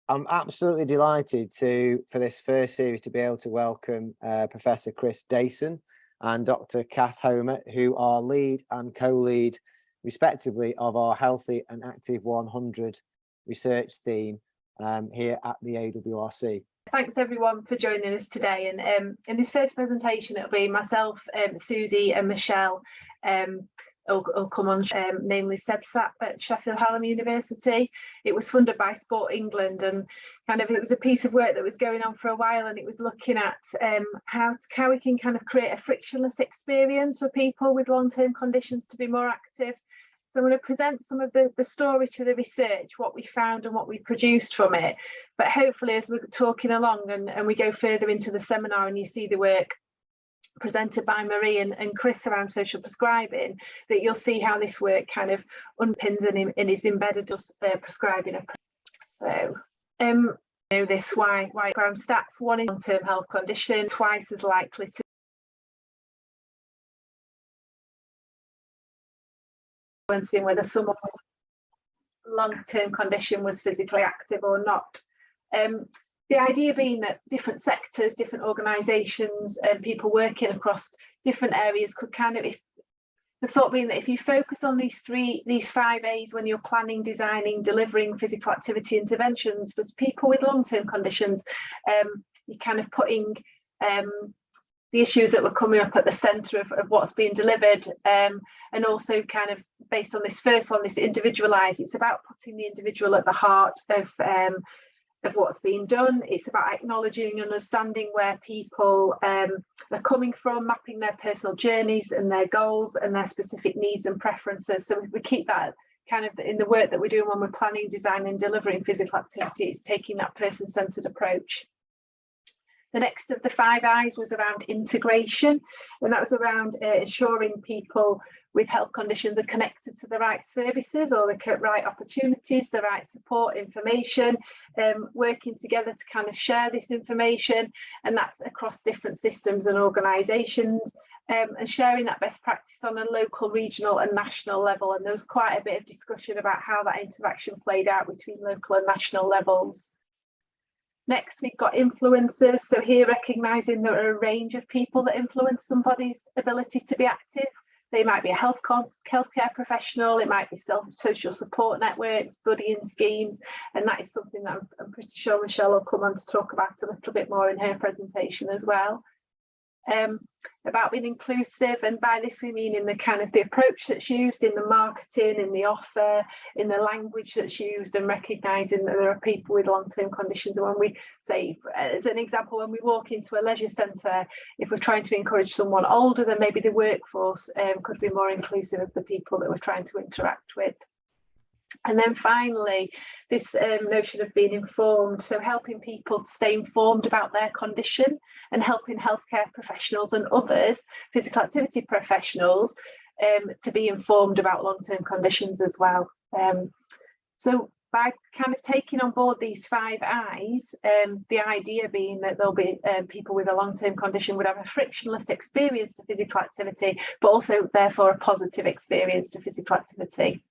I'm absolutely delighted for this first series to be able to welcome Professor Chris Dayson and Dr. Kath Homer, who are lead and co-lead respectively of our Healthy and Active 100 research theme here at the AWRC. Thanks everyone for joining us today, and in this first presentation it'll be myself, Susie and Michelle will come on, namely SEDSAP at Sheffield Hallam University. It was funded by Sport England, and it was a piece of work that was going on for a while, and it was looking at how we can kind of create a frictionless experience for people with long-term conditions to be more active. So I'm going to present some of the story to the research, what we found and what we produced from it. But hopefully as we're talking along and we go further into the seminar and you see the work presented by Marie and Chris around social prescribing, that you'll see how this work kind of underpins and is embedded us prescribing approach. So know this, why background stats: one in long-term health condition, twice as likely to influencing whether someone with a long-term condition was physically active or not. The idea being that different sectors, different organisations and people working across different areas could the thought being that if you focus on these 5 A's when you're planning, designing, delivering physical activity interventions for people with long-term conditions, you're kind of putting the issues that were coming up at the centre of what's being delivered, and also kind of based on this first one, this individualised. It's about putting the individual at the heart of what's being done. It's about acknowledging and understanding where people are coming from, mapping their personal journeys and their goals and their specific needs and preferences. So we keep that kind of in the work that we're doing when we're planning, designing and delivering physical activity. It's taking that person-centred approach. The next of the 5 I's was around integration, and that was around ensuring people with health conditions are connected to the right services or the right opportunities, the right support, information, working together to kind of share this information, and that's across different systems and organisations, and sharing that best practice on a local, regional and national level. And there was quite a bit of discussion about how that interaction played out between local and national levels. Next, we've got influencers. So here, recognising there are a range of people that influence somebody's ability to be active. They might be a healthcare professional, it might be social support networks, buddying schemes, and that is something that I'm pretty sure Michelle will come on to talk about a little bit more in her presentation as well. About being inclusive, and by this we mean in the kind of the approach that's used in the marketing, in the offer, in the language that's used, and recognising that there are people with long-term conditions. And when we say, as an example, when we walk into a leisure centre, if we're trying to encourage someone older than maybe the workforce, could be more inclusive of the people that we're trying to interact with. And then finally, this notion of being informed, so helping people to stay informed about their condition and helping healthcare professionals and others, physical activity professionals, to be informed about long-term conditions as well. So by kind of taking on board these 5 I's, the idea being that there'll be people with a long-term condition would have a frictionless experience to physical activity, but also therefore a positive experience to physical activity.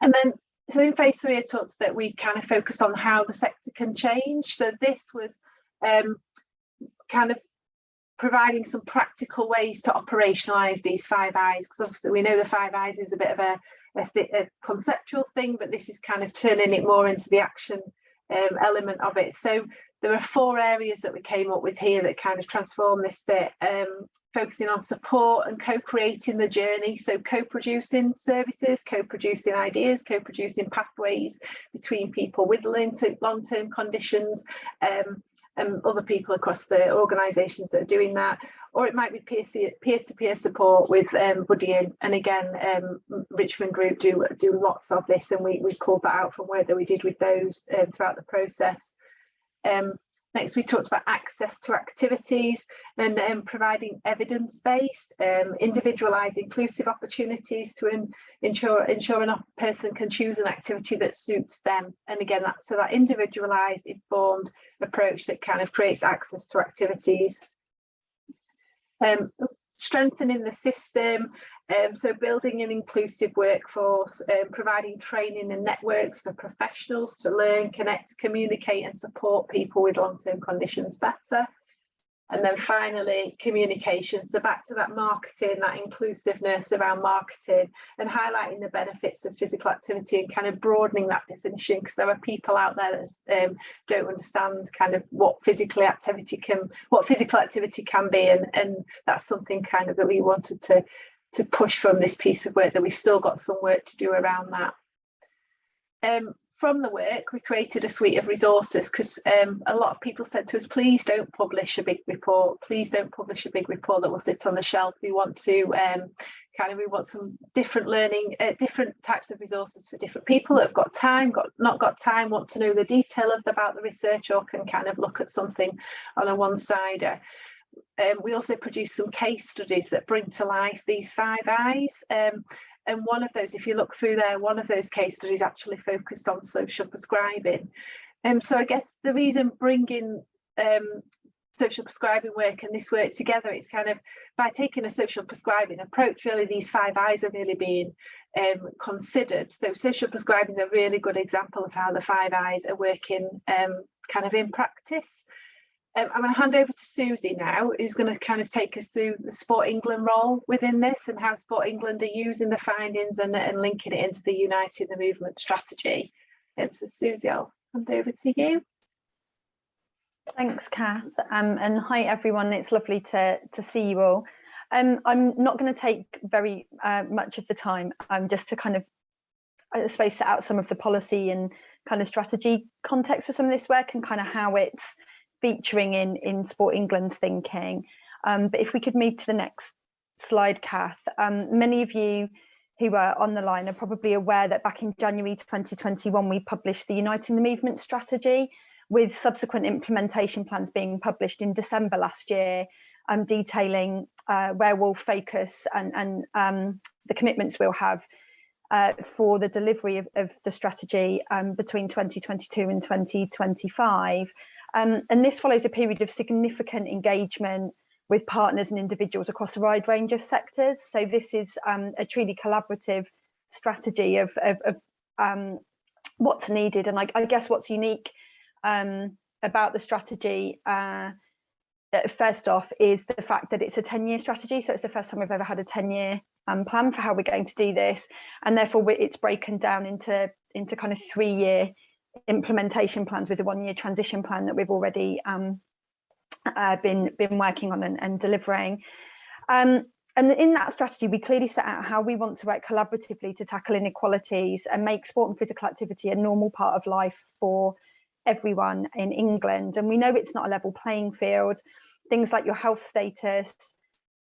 And then, so in phase 3, I talked that we kind of focused on how the sector can change. So this was kind of providing some practical ways to operationalise these 5 I's, because obviously we know the 5 I's is a bit of a conceptual thing, but this is kind of turning it more into the action element of it. So there are 4 areas that we came up with here that kind of transform this bit, focusing on support and co-creating the journey. So co-producing services, co-producing ideas, co-producing pathways between people with long-term conditions and other people across the organisations that are doing that. Or it might be peer-to-peer support with buddying. And again, Richmond Group do lots of this, and we pulled that out from work that we did with those throughout the process. Next, we talked about access to activities and providing evidence-based, individualised, inclusive opportunities to ensure a person can choose an activity that suits them. And again, that individualised, informed approach that kind of creates access to activities. Strengthening the system So building an inclusive workforce, providing training and networks for professionals to learn, connect, communicate and support people with long-term conditions better. And then finally, communication. So back to that marketing, that inclusiveness around marketing and highlighting the benefits of physical activity and kind of broadening that definition, because there are people out there that don't understand kind of what physical activity can be. And that's something kind of that we wanted to push from this piece of work, that we've still got some work to do around that. From the work, we created a suite of resources, because a lot of people said to us, please don't publish a big report. Please don't publish a big report that will sit on the shelf. We want to we want some different learning, different types of resources for different people that have got time, not got time, want to know the detail about the research, or can kind of look at something on a one-sider. We also produce some case studies that bring to life these 5 I's. And one of those, if you look through there, one of those case studies actually focused on social prescribing. So I guess the reason bringing social prescribing work and this work together, it's kind of by taking a social prescribing approach, really these 5 I's are really being considered. So social prescribing is a really good example of how the 5 I's are working kind of in practice. I'm going to hand over to Susie now, who's going to kind of take us through the Sport England role within this and how Sport England are using the findings and linking it into the Uniting the Movement strategy. So Susie, I'll hand over to you. Thanks, Kath, and hi everyone. It's lovely to see you all. I'm not going to take very much of the time. Just to kind of, I suppose, set out some of the policy and kind of strategy context for some of this work and kind of how it's featuring in Sport England's thinking. But if we could move to the next slide, Kath. Many of you who are on the line are probably aware that back in January 2021, we published the Uniting the Movement strategy, with subsequent implementation plans being published in December last year, detailing where we'll focus and the commitments we'll have for the delivery of the strategy between 2022 and 2025. And this follows a period of significant engagement with partners and individuals across a wide range of sectors. So this is a truly collaborative strategy of what's needed. And I guess what's unique about the strategy, first off, is the fact that it's a 10-year strategy. So it's the first time we've ever had a 10-year plan for how we're going to do this. And therefore it's broken down into kind of 3-year implementation plans with a 1-year transition plan that we've already been working on and delivering. And in that strategy, we clearly set out how we want to work collaboratively to tackle inequalities and make sport and physical activity a normal part of life for everyone in England. And we know it's not a level playing field. Things like your health status,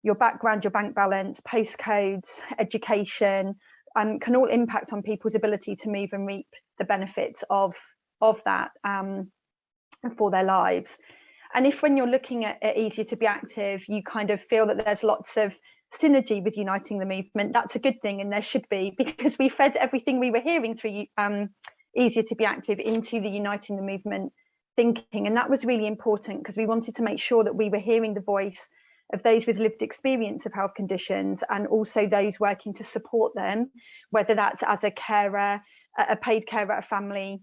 your background, your bank balance, postcodes, education, can all impact on people's ability to move and reap the benefits of that for their lives. And if when you're looking at Easier to Be Active, you kind of feel that there's lots of synergy with Uniting the Movement, that's a good thing, and there should be, because we fed everything we were hearing through Easier to Be Active into the Uniting the Movement thinking. And that was really important because we wanted to make sure that we were hearing the voice of those with lived experience of health conditions and also those working to support them, whether that's as a carer, a paid carer, a family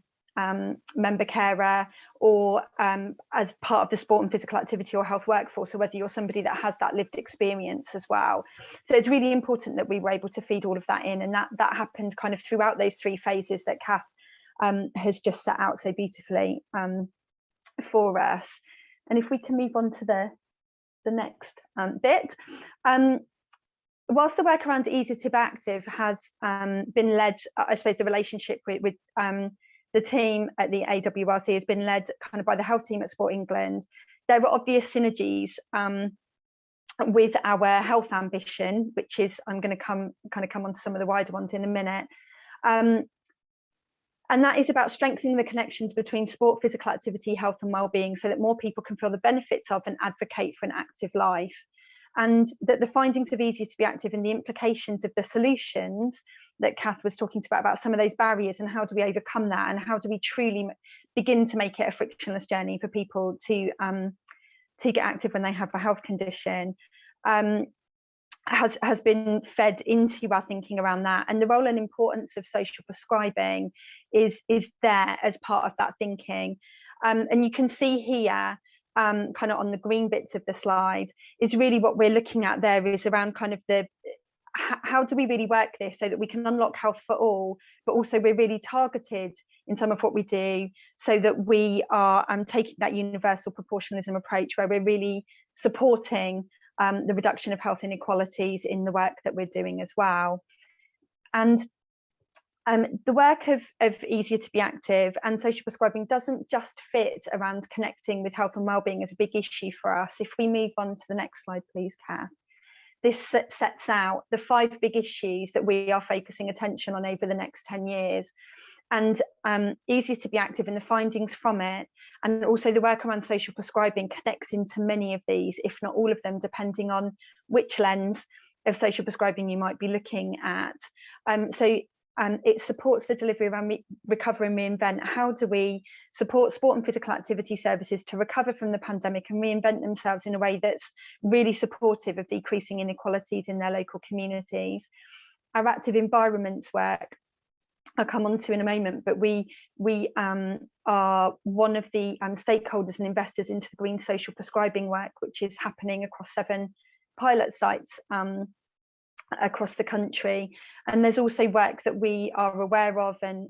member carer, or as part of the sport and physical activity or health workforce, or whether you're somebody that has that lived experience as well. So it's really important that we were able to feed all of that in, and that happened kind of throughout those 3 phases that Kath has just set out so beautifully for us. And if we can move on to the next bit. Whilst the work around Easier to Be Active has been led, I suppose the relationship with the team at the AWRC has been led kind of by the health team at Sport England, there are obvious synergies with our health ambition, which is, I'm going to come on to some of the wider ones in a minute. And that is about strengthening the connections between sport, physical activity, health and wellbeing, so that more people can feel the benefits of and advocate for an active life. And that the findings of Easier to Be Active and the implications of the solutions that Kath was talking about some of those barriers and how do we overcome that, and how do we truly begin to make it a frictionless journey for people to get active when they have a health condition, has been fed into our thinking around that, and the role and importance of social prescribing is there as part of that thinking. And you can see here, kind of on the green bits of the slide, is really what we're looking at there is around kind of the how do we really work this so that we can unlock health for all, but also we're really targeted in some of what we do, so that we are taking that universal proportionalism approach where we're really supporting the reduction of health inequalities in the work that we're doing as well. And the work of Easier to Be Active and social prescribing doesn't just fit around connecting with health and wellbeing as a big issue for us. If we move on to the next slide, please, Kath. This sets out the 5 big issues that we are focusing attention on over the next 10 years. And Easier to Be Active and the findings from it, and also the work around social prescribing, connects into many of these, if not all of them, depending on which lens of social prescribing you might be looking at. It supports the delivery around recover and reinvent. How do we support sport and physical activity services to recover from the pandemic and reinvent themselves in a way that's really supportive of decreasing inequalities in their local communities? Our active environments work, I'll come on to in a moment, but we are one of the stakeholders and investors into the green social prescribing work, which is happening across 7 pilot sites across the country. And there's also work that we are aware of and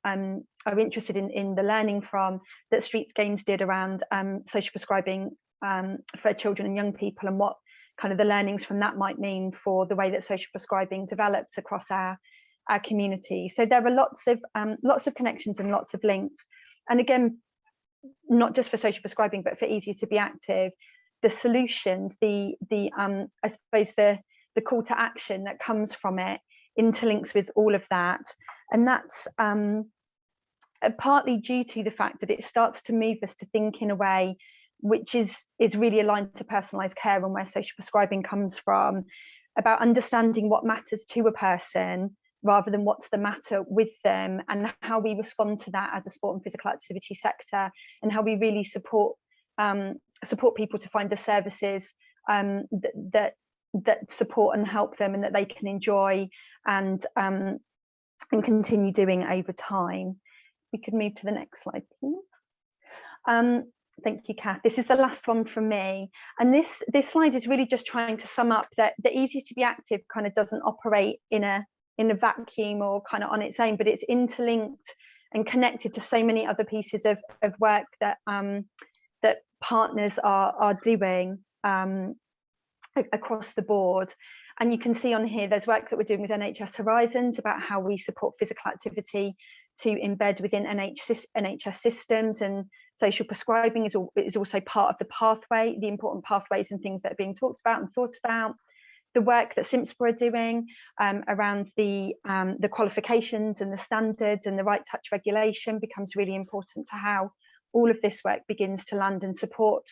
are interested in the learning from, that Streets Games did around social prescribing for children and young people, and what kind of the learnings from that might mean for the way that social prescribing develops across our community. So there are lots of connections and lots of links. And again, not just for social prescribing, but for Easier to Be Active, the solutions, I suppose the call to action that comes from it interlinks with all of that. And that's partly due to the fact that it starts to move us to think in a way which is really aligned to personalised care, and where social prescribing comes from, about understanding what matters to a person rather than what's the matter with them, and how we respond to that as a sport and physical activity sector, and how we really support people to find the services that support and help them, and that they can enjoy and continue doing over time. We could move to the next slide, please. Thank you, Kath. This is the last one from me, and this slide is really just trying to sum up that the Easier to Be Active kind of doesn't operate in a vacuum or kind of on its own, but it's interlinked and connected to so many other pieces of work that that partners are doing across the board. And you can see on here there's work that we're doing with NHS Horizons about how we support physical activity to embed within NHS systems, and social prescribing is also part of the pathway, the important pathways and things that are being talked about and thought about. The work that CIMSPA are doing around the qualifications and the standards and the right touch regulation becomes really important to how all of this work begins to land and support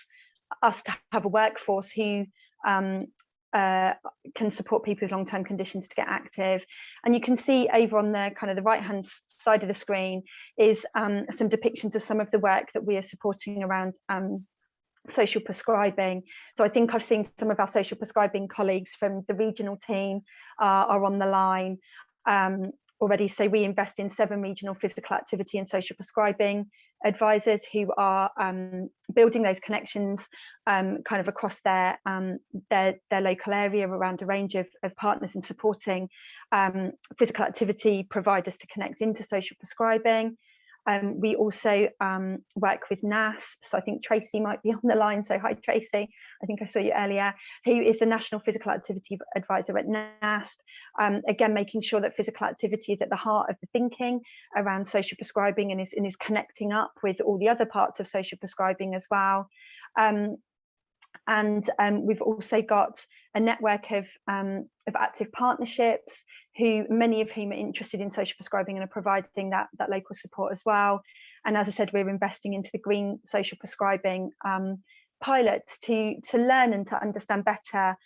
us to have a workforce who can support people with long-term conditions to get active. And you can see over on the kind of the right-hand side of the screen is some depictions of some of the work that we are supporting around social prescribing. So I think I've seen some of our social prescribing colleagues from the regional team are on the line already. So we invest in 7 regional physical activity and social prescribing advisors who are building those connections kind of across their local area around a range of partners, and supporting physical activity providers to connect into social prescribing. We also work with NASP, so I think Tracy might be on the line, so hi Tracy, I think I saw you earlier, who is the National Physical Activity Advisor at NASP, again making sure that physical activity is at the heart of the thinking around social prescribing, and is connecting up with all the other parts of social prescribing as well. We've also got a network of active partnerships, many of whom are interested in social prescribing and are providing that local support as well. And as I said, we're investing into the green social prescribing pilots to learn and to understand better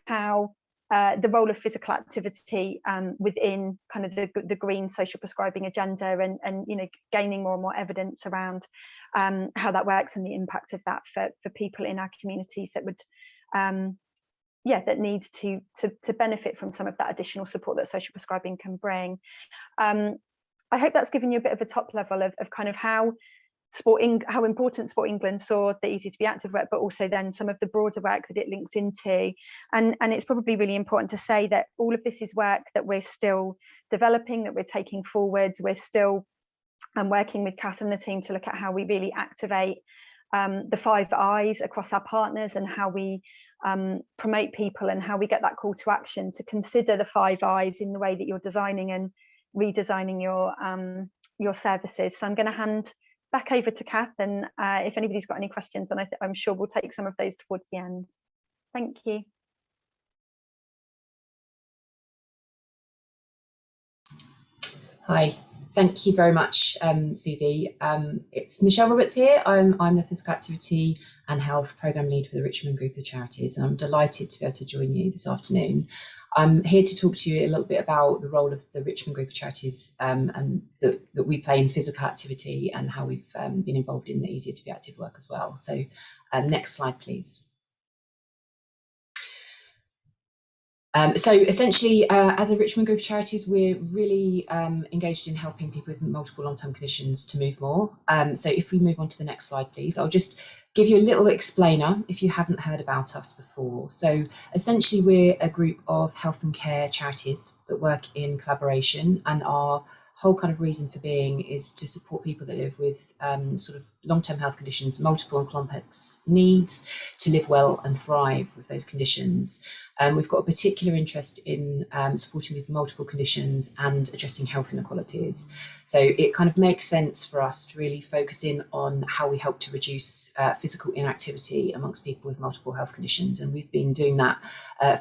how the role of physical activity within kind of the green social prescribing agenda, and gaining more and more evidence around how that works and the impact of that for people in our communities that would that need to benefit from some of that additional support that social prescribing can bring. I hope that's given you a bit of a top level of kind of how important Sport England saw the Easier to Be Active work, but also then some of the broader work that it links into. And it's probably really important to say that all of this is work that we're still developing, that we're taking forward. We're still working with Kath and the team to look at how we really activate the 5 I's across our partners, and how we promote people, and how we get that call to action to consider the 5 I's in the way that you're designing and redesigning your services. So I'm going to hand back over to Kath, and if anybody's got any questions, then I'm sure we'll take some of those towards the end. Thank you. Hi, thank you very much, Susie. It's Michelle Roberts here. I'm the Physical Activity and Health Programme Lead for the Richmond Group of Charities, and I'm delighted to be able to join you this afternoon. I'm here to talk to you a little bit about the role of the Richmond Group of Charities and that we play in physical activity, and how we've been involved in the Easier to Be Active work as well. So next slide, please. So essentially, as a Richmond Group of Charities, we're really engaged in helping people with multiple long-term conditions to move more. So if we move on to the next slide, please, I'll just give you a little explainer if you haven't heard about us before. So essentially, we're a group of health and care charities that work in collaboration, and our whole kind of reason for being is to support people that live with sort of long-term health conditions, multiple and complex needs, to live well and thrive with those conditions. We've got a particular interest in supporting with multiple conditions and addressing health inequalities. So it kind of makes sense for us to really focus in on how we help to reduce physical inactivity amongst people with multiple health conditions. And we've been doing that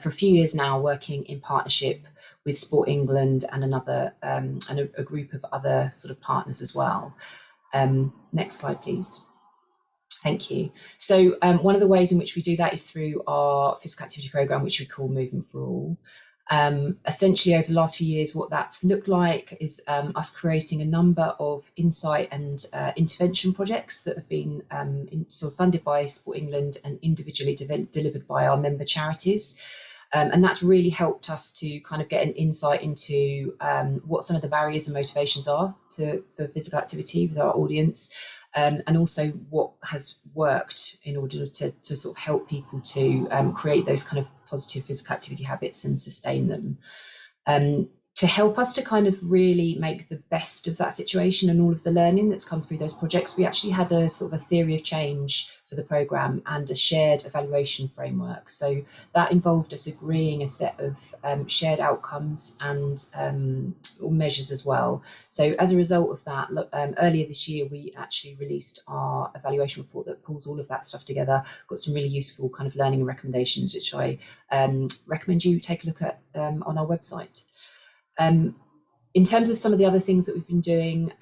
for a few years now, working in partnership with Sport England and another and a group of other sort of partners as well. Next slide, please. Thank you. So one of the ways in which we do that is through our physical activity programme, which we call Movement for All. Essentially, over the last few years, what that's looked like is us creating a number of insight and intervention projects that have been sort of funded by Sport England and individually delivered by our member charities. And that's really helped us to kind of get an insight into what some of the barriers and motivations are for physical activity with our audience, and also what has worked in order to sort of help people to create those kind of positive physical activity habits and sustain them. To help us to kind of really make the best of that situation and all of the learning that's come through those projects, we actually had a sort of a theory of change for the programme and a shared evaluation framework. So that involved us agreeing a set of shared outcomes and measures as well. So as a result of that, earlier this year, we actually released our evaluation report that pulls all of that stuff together, got some really useful kind of learning and recommendations, which I recommend you take a look at on our website. In terms of some of the other things that we've been doing,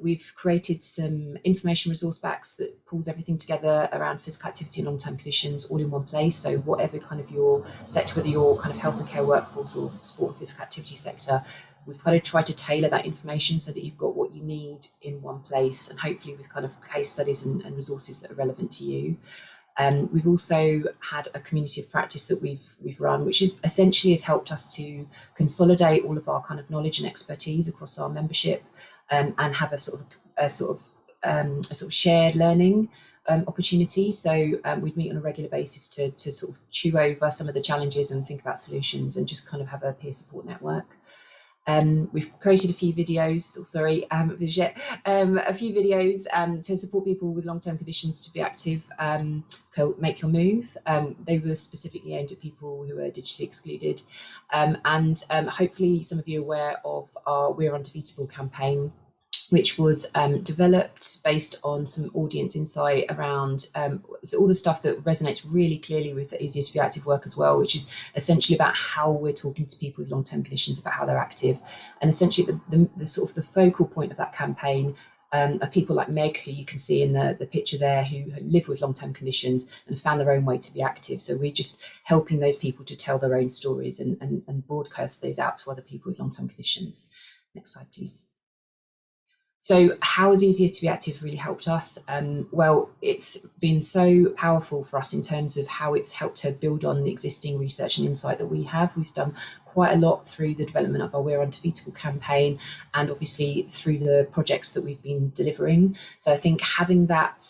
we've created some information resource packs that pulls everything together around physical activity and long-term conditions all in one place. So whatever kind of your sector, whether you're kind of health and care workforce or sport and physical activity sector, we've kind of tried to tailor that information so that you've got what you need in one place, and hopefully with kind of case studies and resources that are relevant to you. We've also had a community of practice that we've run, which essentially has helped us to consolidate all of our kind of knowledge and expertise across our membership, and have a sort of shared learning opportunity. So we'd meet on a regular basis to sort of chew over some of the challenges and think about solutions, and just kind of have a peer support network. We've created a few videos, a few videos to support people with long-term conditions to be active, Make Your Move. They were specifically aimed at people who are digitally excluded. And hopefully some of you are aware of our We're Undefeatable campaign, which was developed based on some audience insight around so all the stuff that resonates really clearly with the Easier to Be Active work as well, which is essentially about how we're talking to people with long-term conditions about how they're active. And essentially the sort of the focal point of that campaign are people like Meg, who you can see in the picture there, who live with long-term conditions and found their own way to be active. So we're just helping those people to tell their own stories and broadcast those out to other people with long-term conditions. Next slide, please. So how has Easier to Be Active really helped us? Well, it's been so powerful for us in terms of how it's helped to build on the existing research and insight that we have. We've done quite a lot through the development of our We're Undefeatable campaign, and obviously through the projects that we've been delivering. So I think having that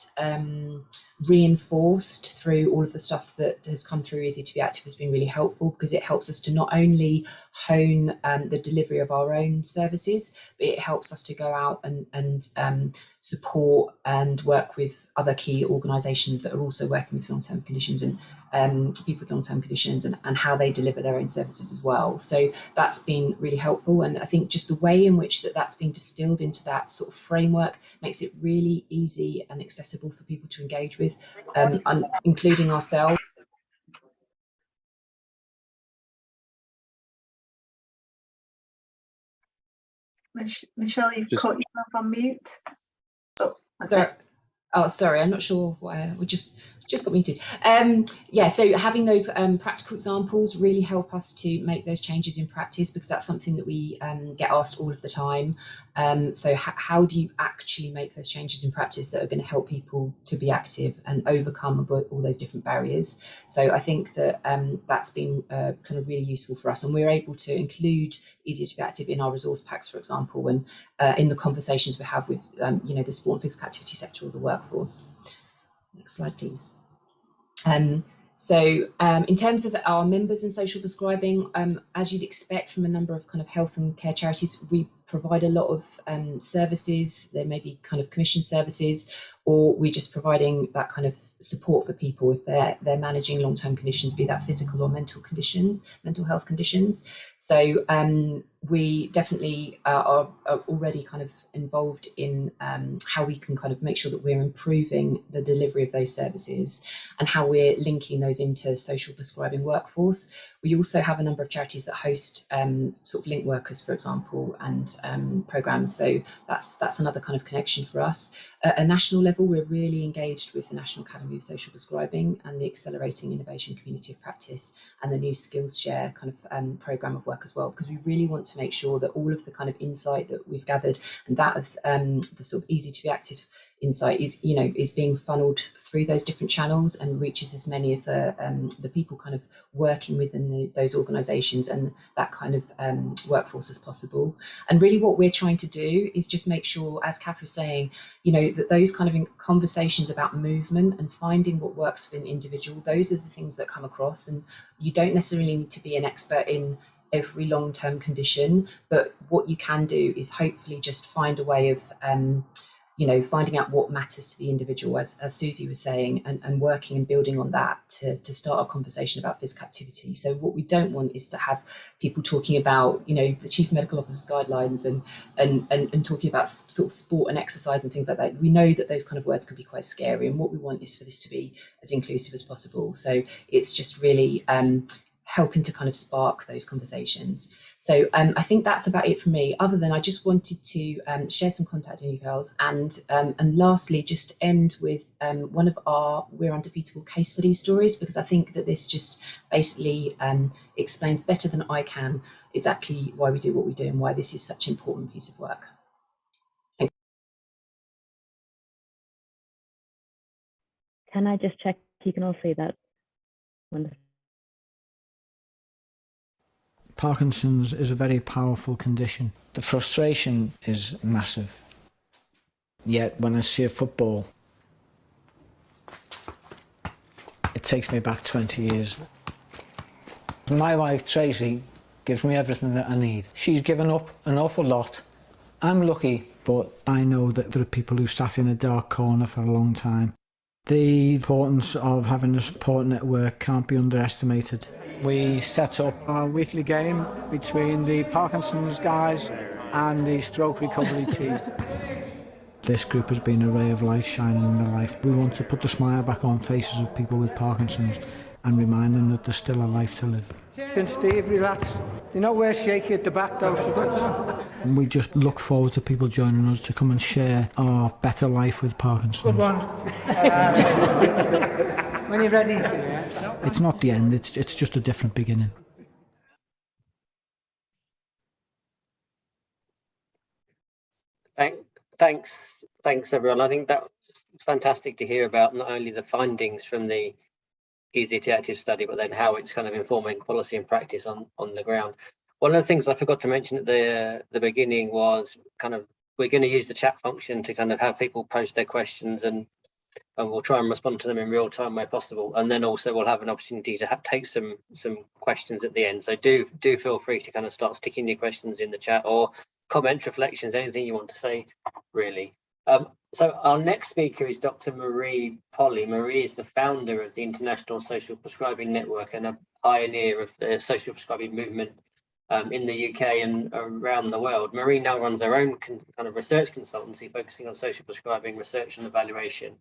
reinforced through all of the stuff that has come through Easier to Be Active has been really helpful, because it helps us to not only hone the delivery of our own services, but it helps us to go out and support and work with other key organisations that are also working with long-term conditions and people with long-term conditions, and how they deliver their own services as well. So that's been really helpful, and I think just the way in which that's been distilled into that sort of framework makes it really easy and accessible for people to engage with, including ourselves. Michelle, you've caught yourself on mute. Sorry, I'm not sure why we just got muted. Yeah, so having those practical examples really help us to make those changes in practice, because that's something that we get asked all of the time. So how do you actually make those changes in practice that are going to help people to be active and overcome all those different barriers? So I think that that's been kind of really useful for us, and we're able to include Easier to Be Active in our resource packs, for example, and in the conversations we have with the sport and physical activity sector or the workforce. Next slide, please. So in terms of our members and social prescribing, as you'd expect from a number of kind of health and care charities, we provide a lot of services. There may be kind of commission services, or we're just providing that kind of support for people if they're managing long-term conditions, be that physical or mental health conditions. So we definitely are already kind of involved in how we can kind of make sure that we're improving the delivery of those services and how we're linking those into social prescribing workforce. We also have a number of charities that host sort of link workers, for example, and programs. So that's another kind of connection for us. At a national level, we're really engaged with the National Academy of Social Prescribing and the Accelerating Innovation Community of Practice and the new Skills Share kind of program of work as well, because we really want to make sure that all of the kind of insight that we've gathered and that of the sort of Easy to Be Active insight is being funneled through those different channels and reaches as many of the people kind of working within those organisations and that kind of workforce as possible. And really what we're trying to do is just make sure, as Kath was saying, that those kind of conversations about movement and finding what works for an individual, those are the things that come across. And you don't necessarily need to be an expert in every long-term condition, but what you can do is hopefully just find a way of finding out what matters to the individual, as Susie was saying, and working and building on that to start a conversation about physical activity. So what we don't want is to have people talking about, the Chief Medical Officer's guidelines and talking about sort of sport and exercise and things like that. We know that those kind of words can be quite scary, and what we want is for this to be as inclusive as possible. So it's just really helping to kind of spark those conversations. So I think that's about it for me, other than I just wanted to share some contact details and lastly just end with one of our We're Undefeatable case study stories, because I think that this just basically explains better than I can exactly why we do what we do and why this is such an important piece of work. Thank you. Can I just check you can all see that? Wonderful. Parkinson's is a very powerful condition. The frustration is massive. Yet when I see a football, it takes me back 20 years. My wife Tracy gives me everything that I need. She's given up an awful lot. I'm lucky, but I know that there are people who sat in a dark corner for a long time. The importance of having a support network can't be underestimated. We set up our weekly game between the Parkinson's guys and the stroke recovery team. This group has been a ray of light shining in their life. We want to put the smile back on faces of people with Parkinson's and remind them that there's still a life to live. And Steve, relax. You know we're shaky at the back though, so And we just look forward to people joining us to come and share our better life with Parkinson's. good one. When you're ready. It's not the end, it's just a different beginning. thanks everyone. I think that's fantastic to hear about not only the findings from the Easy to Active study, but then how it's kind of informing policy and practice on the ground. One of the things I forgot to mention at the beginning was kind of we're going to use the chat function to kind of have people post their questions, and we'll try and respond to them in real time where possible. And then also we'll have an opportunity to take some questions at the end. So do feel free to kind of start sticking your questions in the chat, or comments, reflections, anything you want to say, really. So our next speaker is Dr. Marie Polly. Marie is the founder of the International Social Prescribing Network and a pioneer of the social prescribing movement in the UK and around the world. Marie now runs her own kind of research consultancy focusing on social prescribing research and evaluation.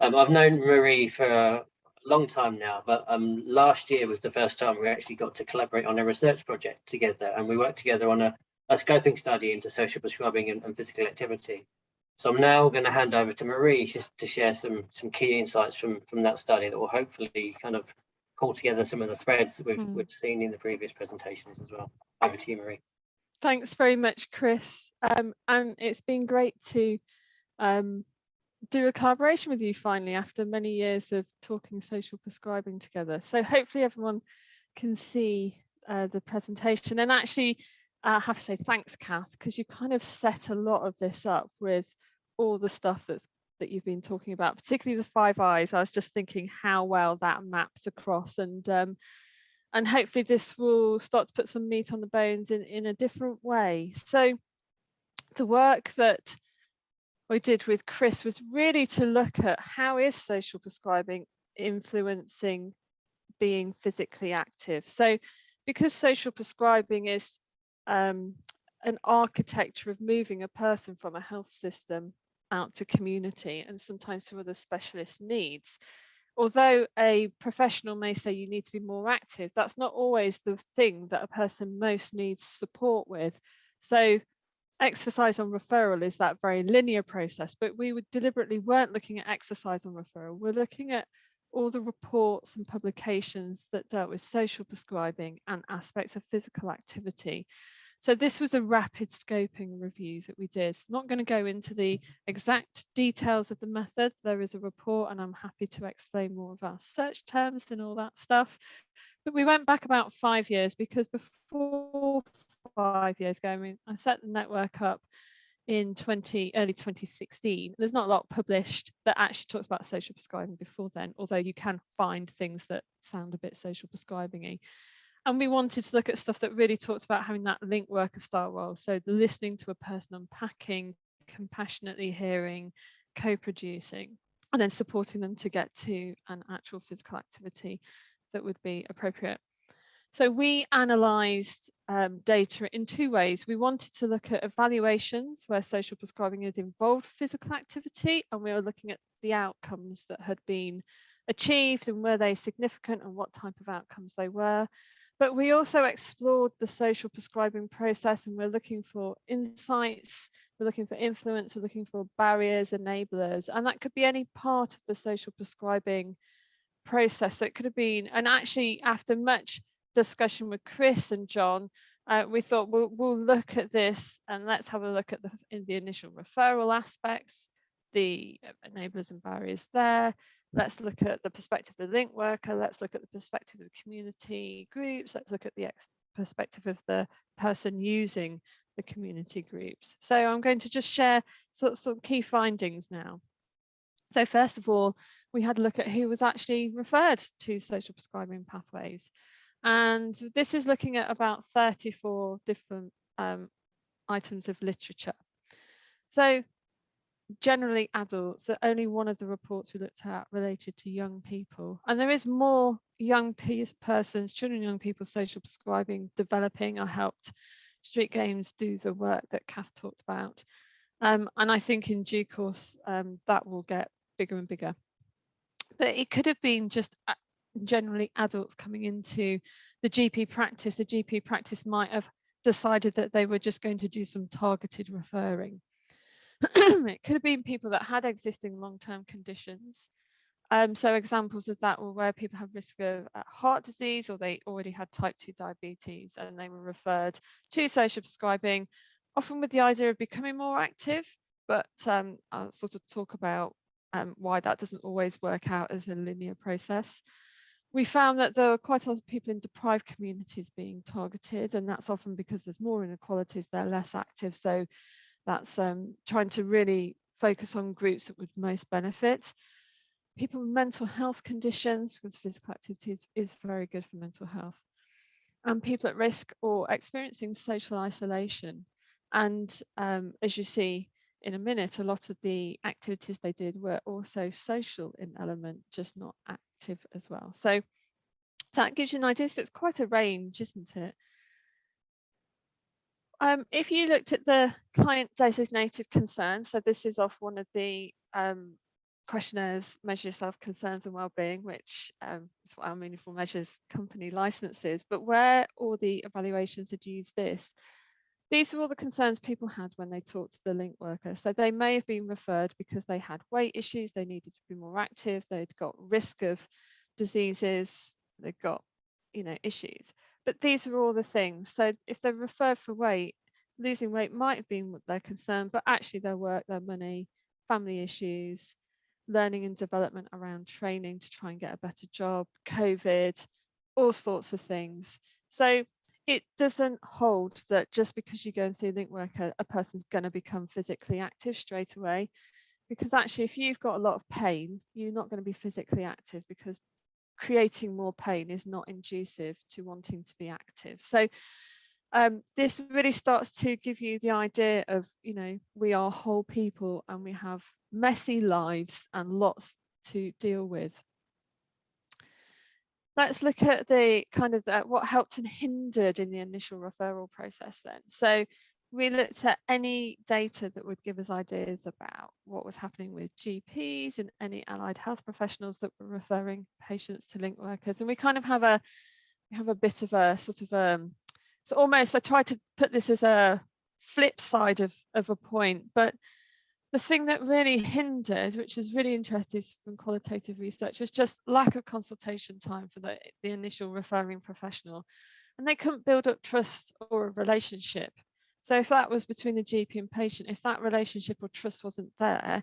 I've known Marie for a long time now, but last year was the first time we actually got to collaborate on a research project together, and we worked together on a scoping study into social prescribing and physical activity. So I'm now going to hand over to Marie just to share some key insights from that study that will hopefully kind of pull together some of the threads that we've seen in the previous presentations as well. Over to you, Marie. Thanks very much, Chris. And it's been great to do a collaboration with you finally after many years of talking social prescribing together. So hopefully everyone can see the presentation. And actually, I have to say thanks, Kath, because you kind of set a lot of this up with all the stuff that you've been talking about, particularly the 5 Eyes. I was just thinking how well that maps across, and hopefully this will start to put some meat on the bones in a different way. So the work that we did with Chris was really to look at how is social prescribing influencing being physically active. So because social prescribing is an architecture of moving a person from a health system out to community and sometimes to other specialist needs, although a professional may say you need to be more active, that's not always the thing that a person most needs support with. So exercise on referral is that very linear process, but we deliberately weren't looking at exercise on referral. We're looking at all the reports and publications that dealt with social prescribing and aspects of physical activity. So this was a rapid scoping review that we did. Not going to go into the exact details of the method. There is a report and I'm happy to explain more of our search terms and all that stuff. But we went back about 5 years, because before 5 years ago, I set the network up in early 2016. There's not a lot published that actually talks about social prescribing before then, although you can find things that sound a bit social prescribing-y. And we wanted to look at stuff that really talked about having that link worker style role. So listening to a person unpacking, compassionately hearing, co-producing, and then supporting them to get to an actual physical activity that would be appropriate. So we analysed data in 2 ways. We wanted to look at evaluations where social prescribing had involved physical activity, and we were looking at the outcomes that had been achieved and were they significant and what type of outcomes they were. But we also explored the social prescribing process, and we're looking for insights, we're looking for influence, we're looking for barriers, enablers, and that could be any part of the social prescribing process. So it could have been, and actually after much discussion with Chris and John, we thought we'll look at this and let's have a look at the initial referral aspects, the enablers and barriers there. Let's look at the perspective of the link worker. Let's look at the perspective of the community groups. Let's look at the perspective of the person using the community groups. So I'm going to just share some key findings now. So first of all, we had a look at who was actually referred to social prescribing pathways. And this is looking at about 34 different items of literature. So generally adults, only one of the reports we looked at related to young people. And there is more young persons, children, young people, social prescribing developing. I helped Street Games do the work that Kath talked about. And I think in due course, that will get bigger and bigger. But it could have been just generally adults coming into the GP practice. The GP practice might have decided that they were just going to do some targeted referring. It could have been people that had existing long-term conditions. So examples of that were where people have risk of heart disease, or they already had type 2 diabetes and they were referred to social prescribing, often with the idea of becoming more active, but I'll sort of talk about why that doesn't always work out as a linear process. We found that there are quite a lot of people in deprived communities being targeted, and that's often because there's more inequalities, they're less active. So that's trying to really focus on groups that would most benefit. People with mental health conditions, because physical activity is very good for mental health. And people at risk or experiencing social isolation. And as you see in a minute, a lot of the activities they did were also social in element, just not active as well. So that gives you an idea. So it's quite a range, isn't it? If you looked at the client designated concerns, so this is off one of the questionnaires, Measure Yourself Concerns and Wellbeing, which is what our Meaningful Measures company licenses, but where all the evaluations had used this, these were all the concerns people had when they talked to the link worker. So they may have been referred because they had weight issues, they needed to be more active, they'd got risk of diseases, they've got, you know, issues. But these are all the things. So if they're referred for weight, losing weight might have been their concern, but actually their work, their money, family issues, learning and development around training to try and get a better job, COVID, all sorts of things. So it doesn't hold that just because you go and see a link worker, a person's going to become physically active straight away. Because actually, if you've got a lot of pain, you're not going to be physically active, because creating more pain is not inducive to wanting to be active. So this really starts to give you the idea of, you know, we are whole people and we have messy lives and lots to deal with. Let's look at the kind of what helped and hindered in the initial referral process then. So we looked at any data that would give us ideas about what was happening with GPs and any allied health professionals that were referring patients to link workers. And we kind of have a bit of a sort of so almost, I try to put this as a flip side of a point, but the thing that really hindered, which is really interesting from qualitative research, was just lack of consultation time for the initial referring professional. And they couldn't build up trust or a relationship. So if that was between the GP and patient, if that relationship or trust wasn't there,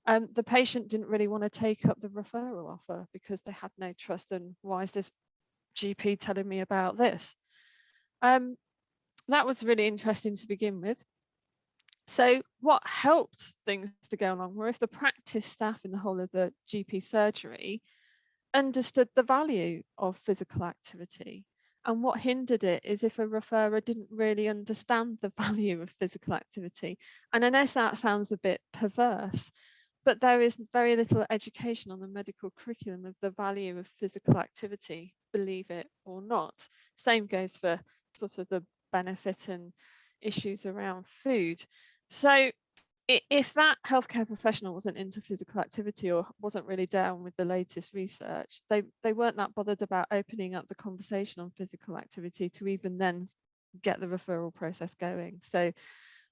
the patient didn't really want to take up the referral offer because they had no trust. And why is this GP telling me about this? That was really interesting to begin with. So what helped things to go along were if the practice staff in the whole of the GP surgery understood the value of physical activity. And what hindered it is if a referrer didn't really understand the value of physical activity. And I know that sounds a bit perverse, but there is very little education on the medical curriculum of the value of physical activity, believe it or not. Same goes for sort of the benefit and issues around food. So if that healthcare professional wasn't into physical activity or wasn't really down with the latest research, they weren't that bothered about opening up the conversation on physical activity to even then get the referral process going. So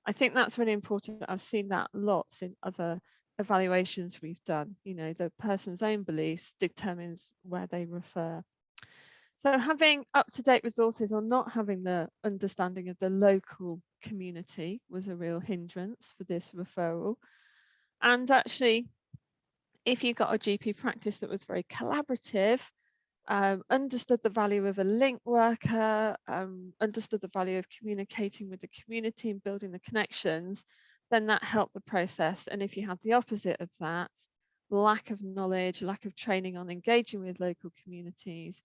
I think that's really important. I've seen that lots in other evaluations we've done. You know, the person's own beliefs determines where they refer. So having up-to-date resources or not having the understanding of the local community was a real hindrance for this referral. And actually, if you got a GP practice that was very collaborative, understood the value of a link worker, understood the value of communicating with the community and building the connections, then that helped the process. And if you had the opposite of that, lack of knowledge, lack of training on engaging with local communities,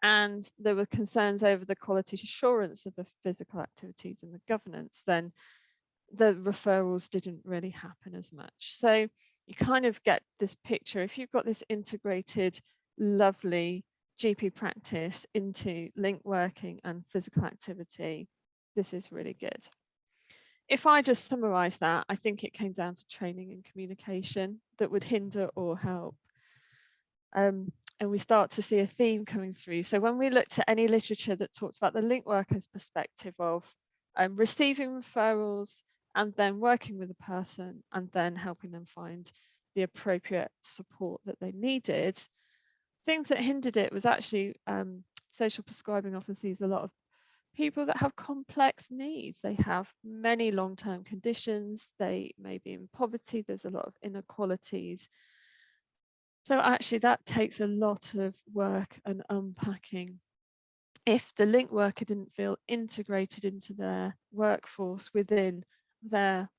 and there were concerns over the quality assurance of the physical activities and the governance, then the referrals didn't really happen as much. So you kind of get this picture. If you've got this integrated, lovely GP practice into link working and physical activity, this is really good. If I just summarize that, I think it came down to training and communication that would hinder or help. And we start to see a theme coming through. So when we looked at any literature that talks about the link worker's perspective of receiving referrals and then working with a person and then helping them find the appropriate support that they needed, things that hindered it was actually social prescribing often sees a lot of people that have complex needs. They have many long-term conditions, they may be in poverty, there's a lot of inequalities. So actually that takes a lot of work and unpacking. If the link worker didn't feel integrated into their workforce within their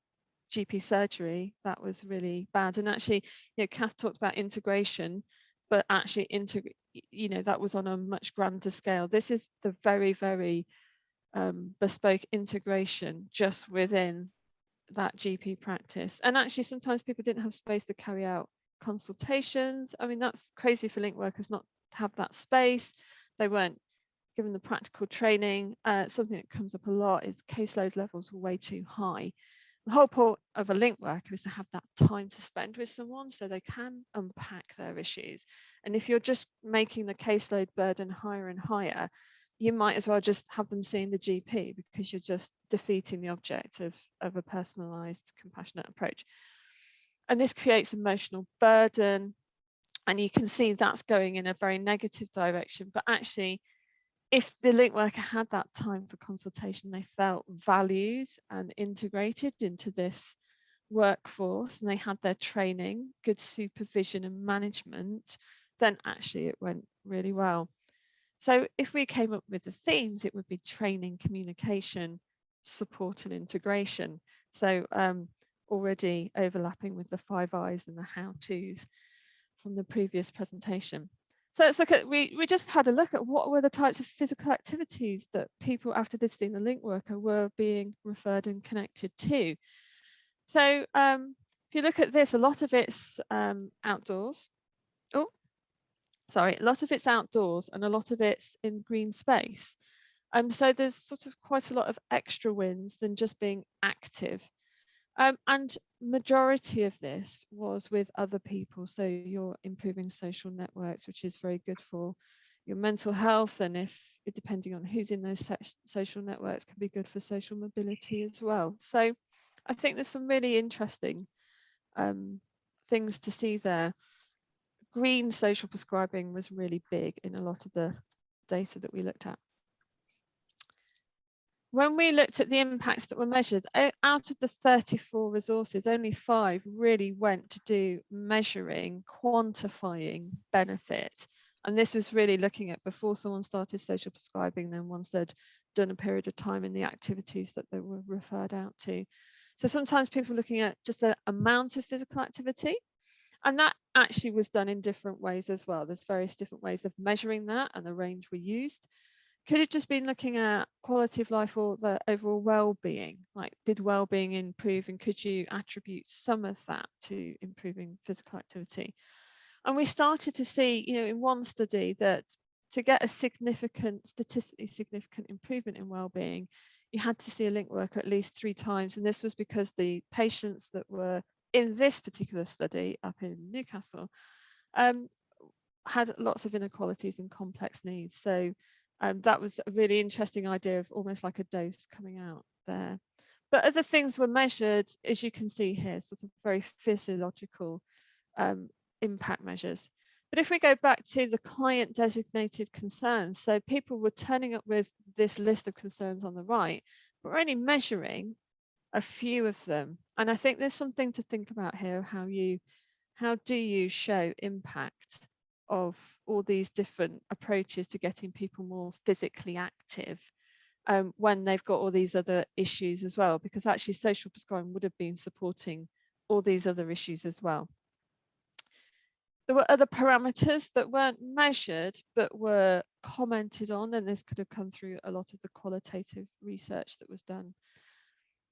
GP surgery, that was really bad. And actually, you know, Kath talked about integration, but actually that was on a much grander scale. This is the very, very bespoke integration just within that GP practice. And actually sometimes people didn't have space to carry out consultations. I mean, that's crazy for link workers not to have that space. They weren't given the practical training. Something that comes up a lot is caseload levels were way too high. The whole point of a link worker is to have that time to spend with someone so they can unpack their issues. And if you're just making the caseload burden higher and higher, you might as well just have them seeing the GP, because you're just defeating the object of a personalised, compassionate approach. And this creates emotional burden, and you can see that's going in a very negative direction. But actually, if the link worker had that time for consultation, they felt valued and integrated into this workforce, and they had their training, good supervision and management, then actually it went really well. So if we came up with the themes, it would be training, communication, support and integration. So already overlapping with the 5 I's and the how-tos from the previous presentation. So let's look at, we just had a look at what were the types of physical activities that people after visiting the link worker were being referred and connected to. So if you look at this, a lot of it's outdoors. A lot of it's outdoors and a lot of it's in green space. So there's sort of quite a lot of extra wins than just being active. And majority of this was with other people. So you're improving social networks, which is very good for your mental health. And if depending on who's in those social networks, can be good for social mobility as well. So I think there's some really interesting things to see there. Green social prescribing was really big in a lot of the data that we looked at. When we looked at the impacts that were measured, out of the 34 resources, only 5 really went to do measuring, quantifying benefit. And this was really looking at before someone started social prescribing, then once they'd done a period of time in the activities that they were referred out to. So sometimes people were looking at just the amount of physical activity, and that actually was done in different ways as well. There's various different ways of measuring that, and the range were used. Could it just been looking at quality of life or the overall well-being? Like, did well-being improve, and could you attribute some of that to improving physical activity? And we started to see, in one study that to get a statistically significant improvement in well-being, you had to see a link worker at least 3 times. And this was because the patients that were in this particular study up in Newcastle had lots of inequalities and complex needs. So that was a really interesting idea of almost like a dose coming out there. But other things were measured, as you can see here, sort of very physiological impact measures. But if we go back to the client designated concerns, so people were turning up with this list of concerns on the right, but we're only measuring a few of them. And I think there's something to think about here, how do you show impact of all these different approaches to getting people more physically active when they've got all these other issues as well, because actually social prescribing would have been supporting all these other issues as well. There were other parameters that weren't measured but were commented on, and this could have come through a lot of the qualitative research that was done.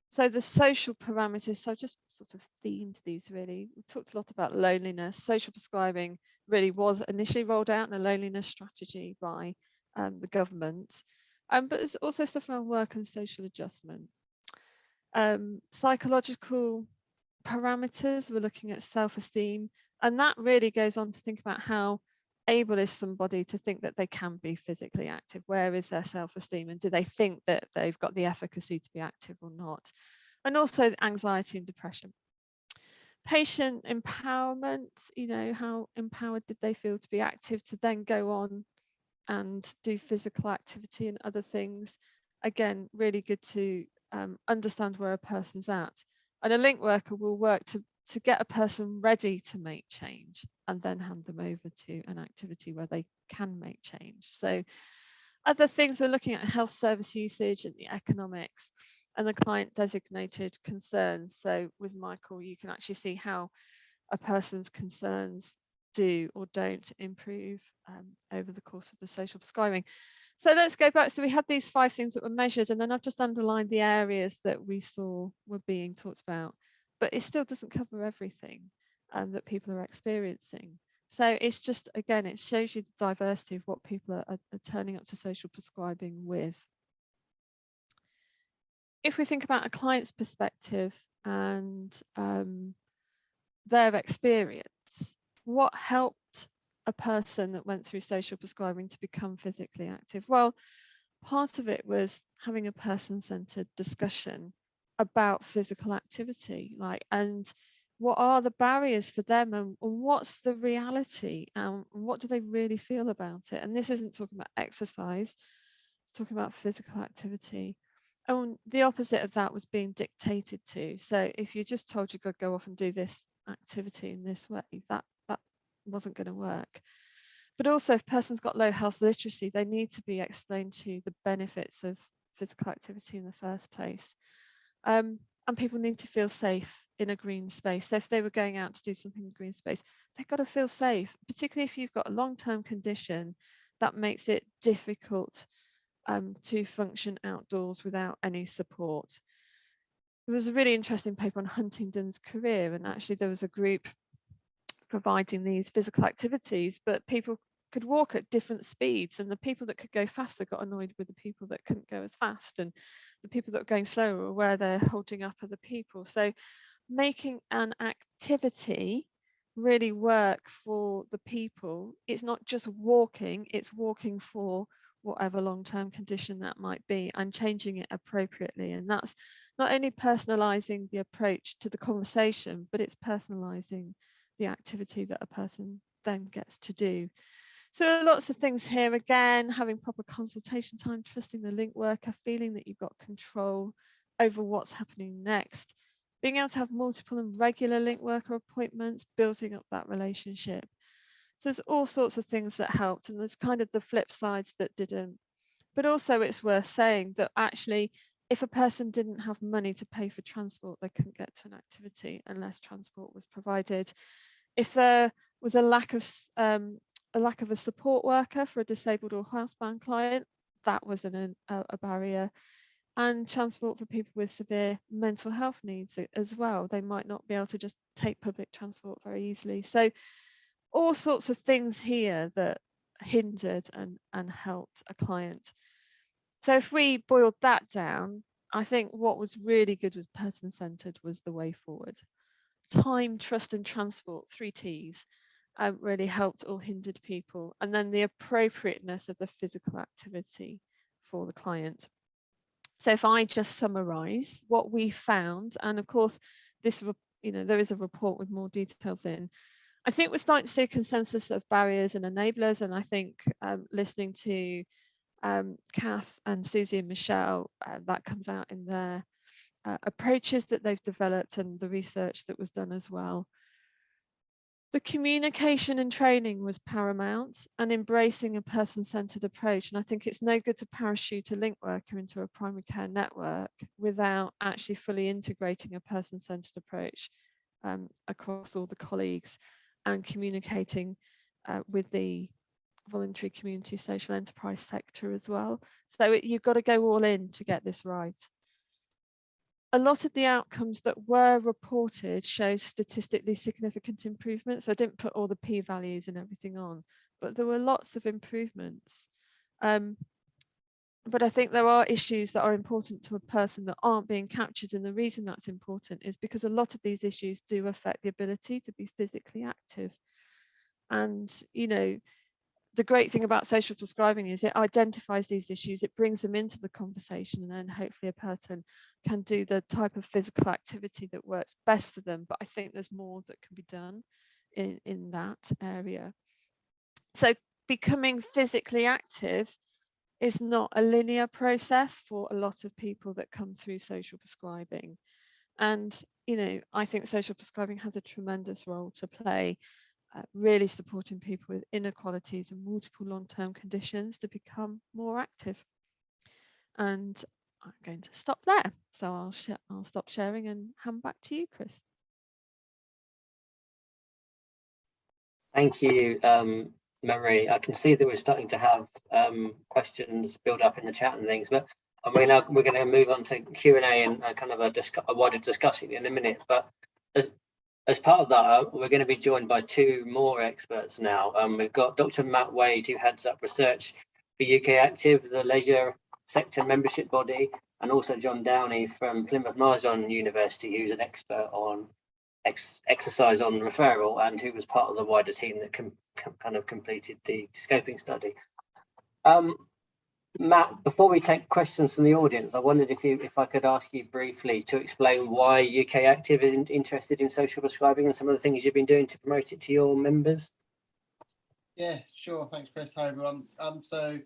So the social parameters, so I just sort of themed these really. We talked a lot about loneliness. Social prescribing really was initially rolled out in a loneliness strategy by the government. But there's also stuff around work and social adjustment. Psychological parameters, we're looking at self-esteem, and that really goes on to think about how able is somebody to think that they can be physically active. Where is their self-esteem, and do they think that they've got the efficacy to be active or not? And also anxiety and depression. Patient empowerment, how empowered did they feel to be active to then go on and do physical activity and other things? again, really good to understand where a person's at. And a link worker will work to get a person ready to make change and then hand them over to an activity where they can make change. So other things, we're looking at health service usage and the economics and the client designated concerns. So with Michael, you can actually see how a person's concerns do or don't improve over the course of the social prescribing. So let's go back. So we had these 5 things that were measured, and then I've just underlined the areas that we saw were being talked about, but it still doesn't cover everything that people are experiencing. So it's just, again, it shows you the diversity of what people are turning up to social prescribing with. If we think about a client's perspective and their experience, what helped a person that went through social prescribing to become physically active? Well, part of it was having a person-centered discussion about physical activity, and what are the barriers for them, and what's the reality, and what do they really feel about it? And this isn't talking about exercise, it's talking about physical activity. And the opposite of that was being dictated to. So if you just told you could go off and do this activity in this way, that wasn't going to work. But also, if a person's got low health literacy, they need to be explained to the benefits of physical activity in the first place. And people need to feel safe in a green space. So if they were going out to do something in a green space, they've got to feel safe, particularly if you've got a long-term condition that makes it difficult to function outdoors without any support. There was a really interesting paper on Huntington's career, and actually there was a group providing these physical activities, but people could walk at different speeds, and the people that could go faster got annoyed with the people that couldn't go as fast, and the people that were going slower were where they're holding up other people. So making an activity really work for the people, it's not just walking, it's walking for whatever long-term condition that might be, and changing it appropriately. And that's not only personalizing the approach to the conversation, but it's personalizing the activity that a person then gets to do. So lots of things here. Again, having proper consultation time, trusting the link worker, feeling that you've got control over what's happening next, being able to have multiple and regular link worker appointments, building up that relationship. So there's all sorts of things that helped, and there's kind of the flip sides that didn't. But also it's worth saying that actually, if a person didn't have money to pay for transport, they couldn't get to an activity unless transport was provided. If there was a lack of a support worker for a disabled or housebound client, that was a barrier. And transport for people with severe mental health needs as well. They might not be able to just take public transport very easily. So all sorts of things here that hindered and helped a client. So if we boiled that down, I think what was really good was person-centered was the way forward. Time, trust and transport, 3 T's, really helped or hindered people. And then the appropriateness of the physical activity for the client. So if I just summarize what we found, and of course, this, there is a report with more details in, I think we're starting to see a consensus of barriers and enablers. And I think listening to Kath and Susie and Michelle, that comes out in their approaches that they've developed and the research that was done as well. The communication and training was paramount, and embracing a person-centered approach. And I think it's no good to parachute a link worker into a primary care network without actually fully integrating a person-centered approach across all the colleagues and communicating with the voluntary community social enterprise sector as well. So you've got to go all in to get this right. A lot of the outcomes that were reported show statistically significant improvements. So I didn't put all the p-values and everything on, but there were lots of improvements. But I think there are issues that are important to a person that aren't being captured. And the reason that's important is because a lot of these issues do affect the ability to be physically active. And, the great thing about social prescribing is it identifies these issues, it brings them into the conversation, and then hopefully a person can do the type of physical activity that works best for them. But I think there's more that can be done in that area. So becoming physically active is not a linear process for a lot of people that come through social prescribing. And, you know, I think social prescribing has a tremendous role to play, really supporting people with inequalities and multiple long-term conditions to become more active. And I'm going to stop there. So I'll stop sharing and hand back to you, Chris. Thank you, Marie. I can see that we're starting to have questions build up in the chat and things, but we're going to move on to Q&A and kind of a wider discussion in a minute. But as part of that, we're going to be joined by two more experts now. We've got Dr. Matt Wade, who heads up research for UK Active, the leisure sector membership body, and also John Downey from Plymouth Marsden University, who's an expert on exercise on referral and who was part of the wider team that kind of completed the scoping study. Matt, before we take questions from the audience, I wondered if I could ask you briefly to explain why UK Active is interested in social prescribing and some of the things you've been doing to promote it to your members. Yeah, sure. Thanks, Chris. Hi, everyone. So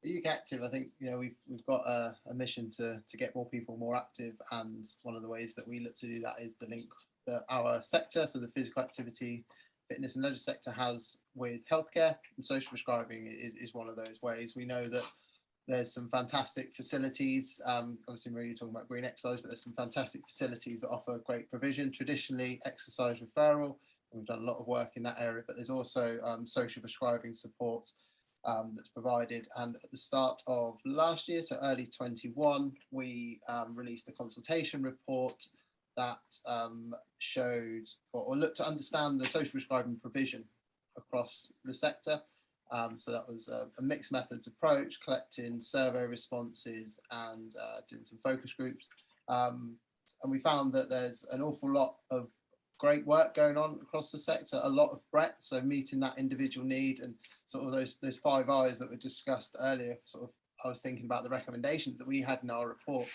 UK Active, I think, you know, we've got a mission to get more people more active, and one of the ways that we look to do that is the link that our sector, so the physical activity, fitness and leisure sector, has with healthcare, and social prescribing is one of those ways. We know that there's some fantastic facilities. Obviously, Marie, you're talking about green exercise, but there's some fantastic facilities that offer great provision. Traditionally, exercise referral, and we've done a lot of work in that area, but there's also social prescribing support that's provided. And at the start of last year, so early 21, we released a consultation report that showed or looked to understand the social prescribing provision across the sector. So that was a mixed methods approach, collecting survey responses and doing some focus groups. And we found that there's an awful lot of great work going on across the sector, a lot of breadth, so meeting that individual need, and sort of those 5 I's that were discussed earlier. Sort of, I was thinking about the recommendations that we had in our report,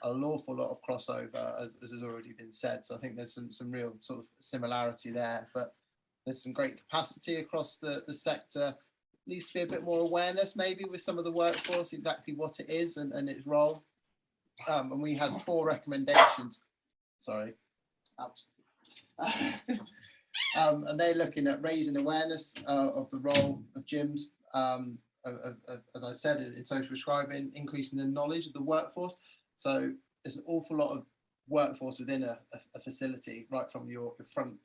an awful lot of crossover, as has already been said. So I think there's some real sort of similarity there, but there's some great capacity across the sector. Needs to be a bit more awareness maybe with some of the workforce, exactly what it is and its role. And we had 4 recommendations. Sorry. And they're looking at raising awareness of the role of gyms, as I said, in social prescribing, increasing the knowledge of the workforce. So there's an awful lot of workforce within a facility, right from your front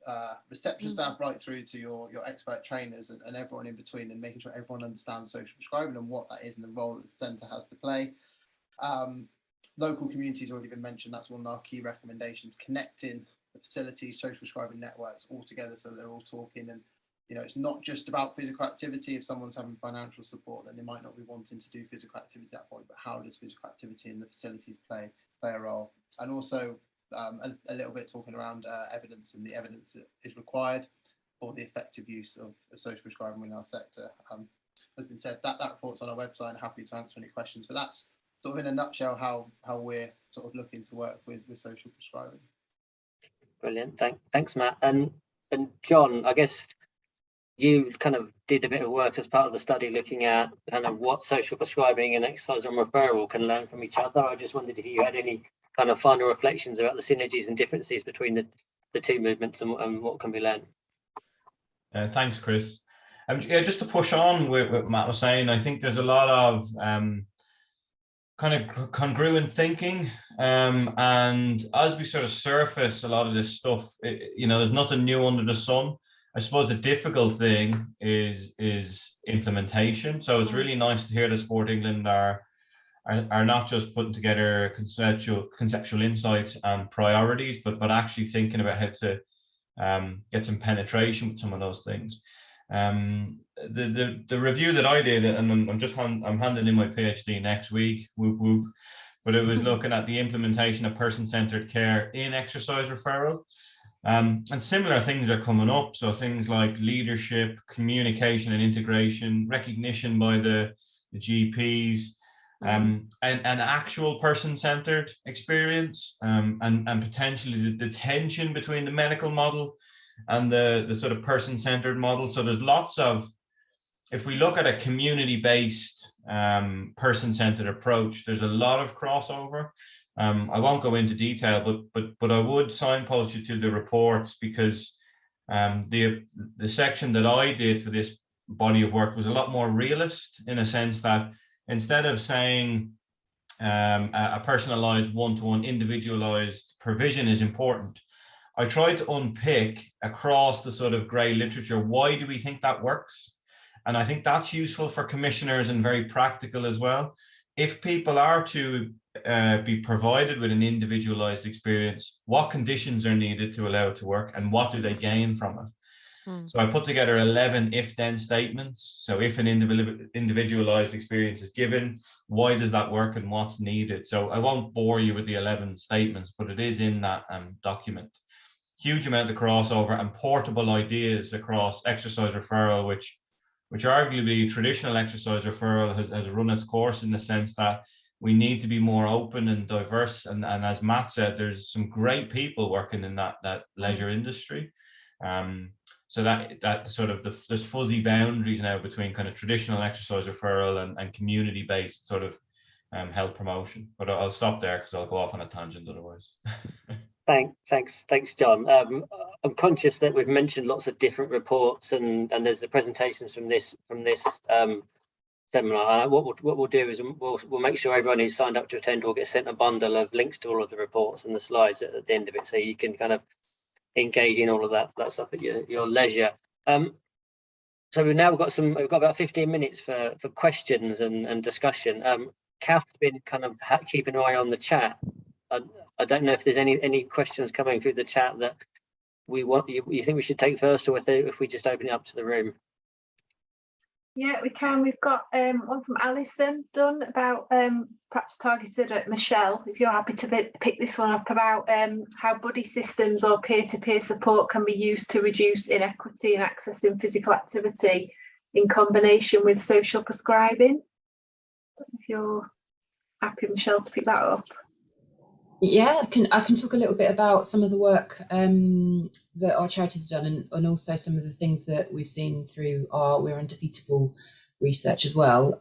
reception staff right through to your expert trainers and everyone in between, and making sure everyone understands social prescribing and what that is and the role that the centre has to play. Local communities already been mentioned. That's one of our key recommendations, connecting the facilities, social prescribing networks all together so they're all talking. And you know, it's not just about physical activity. If someone's having financial support, then they might not be wanting to do physical activity at that point, but how does physical activity in the facilities play a role? And also a little bit talking around evidence and the evidence that is required for the effective use of social prescribing in our sector. As been said, that report's on our website, and happy to answer any questions, but that's sort of in a nutshell how we're sort of looking to work with social prescribing. Brilliant, thanks Matt. And John, I guess you kind of did a bit of work as part of the study looking at kind of what social prescribing and exercise on referral can learn from each other. I just wondered if you had any kind of final reflections about the synergies and differences between the two movements and what can be learned. Thanks, Chris. Yeah, just to push on with what Matt was saying, I think there's a lot of kind of congruent thinking, and as we sort of surface a lot of this stuff, you know, there's nothing new under the sun. I suppose the difficult thing is implementation. So it's really nice to hear that Sport England are not just putting together conceptual insights and priorities, but actually thinking about how to get some penetration with some of those things. The review that I did, and I'm handing in my PhD next week, whoop whoop, but it was looking at the implementation of person-centered care in exercise referral. And similar things are coming up. So things like leadership, communication and integration, recognition by the GPs, and an actual person-centered experience, and potentially the tension between the medical model and the sort of person-centered model. So there's lots of if we look at a community-based, person-centered approach, there's a lot of crossover. I won't go into detail, but I would signpost you to the reports, because the section that I did for this body of work was a lot more realist, in a sense that instead of saying a personalized one-to-one individualized provision is important, I tried to unpick across the sort of grey literature, why do we think that works? And I think that's useful for commissioners and very practical as well. If people are to be provided with an individualized experience, what conditions are needed to allow it to work, and what do they gain from it? So I put together 11 if-then statements. So if an individualized experience is given, why does that work and what's needed? So I won't bore you with the 11 statements, but it is in that document. Huge amount of crossover and portable ideas across exercise referral, which arguably traditional exercise referral has run its course, in the sense that we need to be more open and diverse. And as Matt said, there's some great people working in that leisure industry. So that sort of there's fuzzy boundaries now between kind of traditional exercise referral and community-based sort of health promotion. But I'll stop there, because I'll go off on a tangent otherwise. Thanks, John. I'm conscious that we've mentioned lots of different reports, and there's the presentations from this seminar. What we'll do is we'll make sure everyone who's signed up to attend will get sent a bundle of links to all of the reports and the slides at the end of it, so you can kind of engage in all of that stuff at your leisure. So we've got about 15 minutes for questions and discussion. Kath's been kind of keeping an eye on the chat. I don't know if there's any questions coming through the chat that you think we should take first, or if we just open it up to the room. Yeah, we can. We've got one from Alison Dunn about perhaps targeted at Michelle, if you're happy to pick this one up, about how buddy systems or peer-to-peer support can be used to reduce inequity in accessing physical activity in combination with social prescribing. If you're happy, Michelle, to pick that up. Yeah, I can talk a little bit about some of the work that our charities have done, and also some of the things that we've seen through our We're Undefeatable research as well.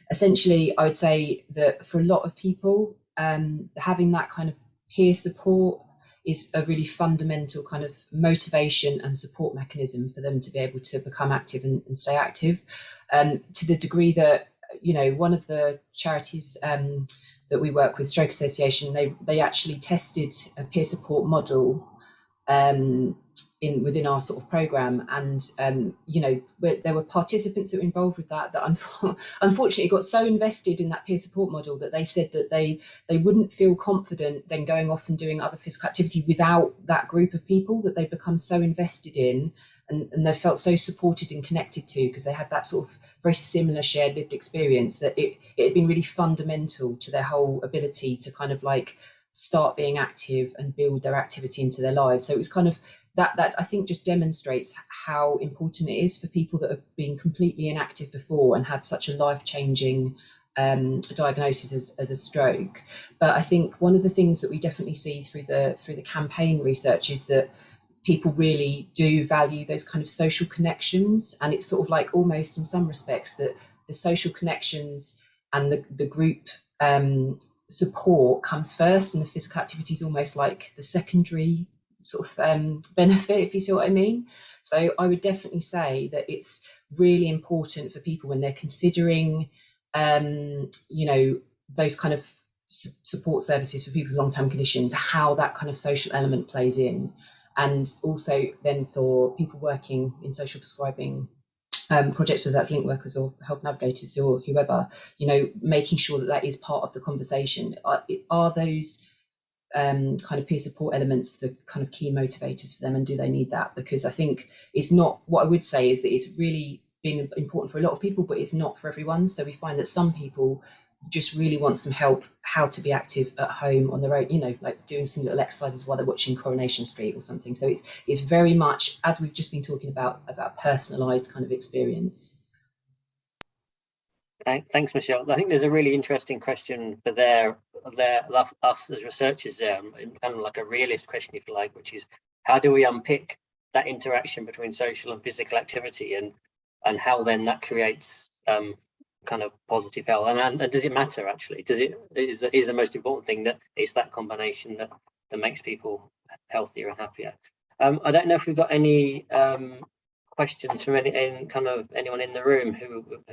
Essentially, I would say that for a lot of people, having that kind of peer support is a really fundamental kind of motivation and support mechanism for them to be able to become active and stay active. To the degree that, one of the charities that we work with, Stroke Association, they actually tested a peer support model within our sort of program, and there were participants that were involved with that unfortunately got so invested in that peer support model that they said that they wouldn't feel confident then going off and doing other physical activity without that group of people that they've become so invested in, and they felt so supported and connected to, because they had that sort of very similar shared lived experience, that it had been really fundamental to their whole ability to kind of like start being active and build their activity into their lives. So it was kind of that I think just demonstrates how important it is for people that have been completely inactive before and had such a life-changing diagnosis as a stroke. But I think one of the things that we definitely see through the campaign research is that people really do value those kind of social connections, and it's sort of like almost in some respects that the social connections and the group support comes first, and the physical activity is almost like the secondary sort of benefit, if you see what I mean. So I would definitely say that it's really important for people when they're considering those kind of support services for people with long-term conditions, how that kind of social element plays in. And also then for people working in social prescribing projects, whether that's link workers or health navigators or whoever, making sure that is part of the conversation. Are those kind of peer support elements the kind of key motivators for them, and do they need that? Because I think it's not, what I would say is that it's really been important for a lot of people, but it's not for everyone. So we find that some people just really want some help how to be active at home on their own, like doing some little exercises while they're watching Coronation Street or something. So it's very much, as we've just been talking about personalised kind of experience. Thanks, Michelle. I think there's a really interesting question for us as researchers there, kind of like a realist question, if you like, which is how do we unpick that interaction between social and physical activity? And and how then that creates kind of positive health. And does it matter actually? Is the most important thing that it's that combination that makes people healthier and happier? I don't know if we've got any questions from anyone in the room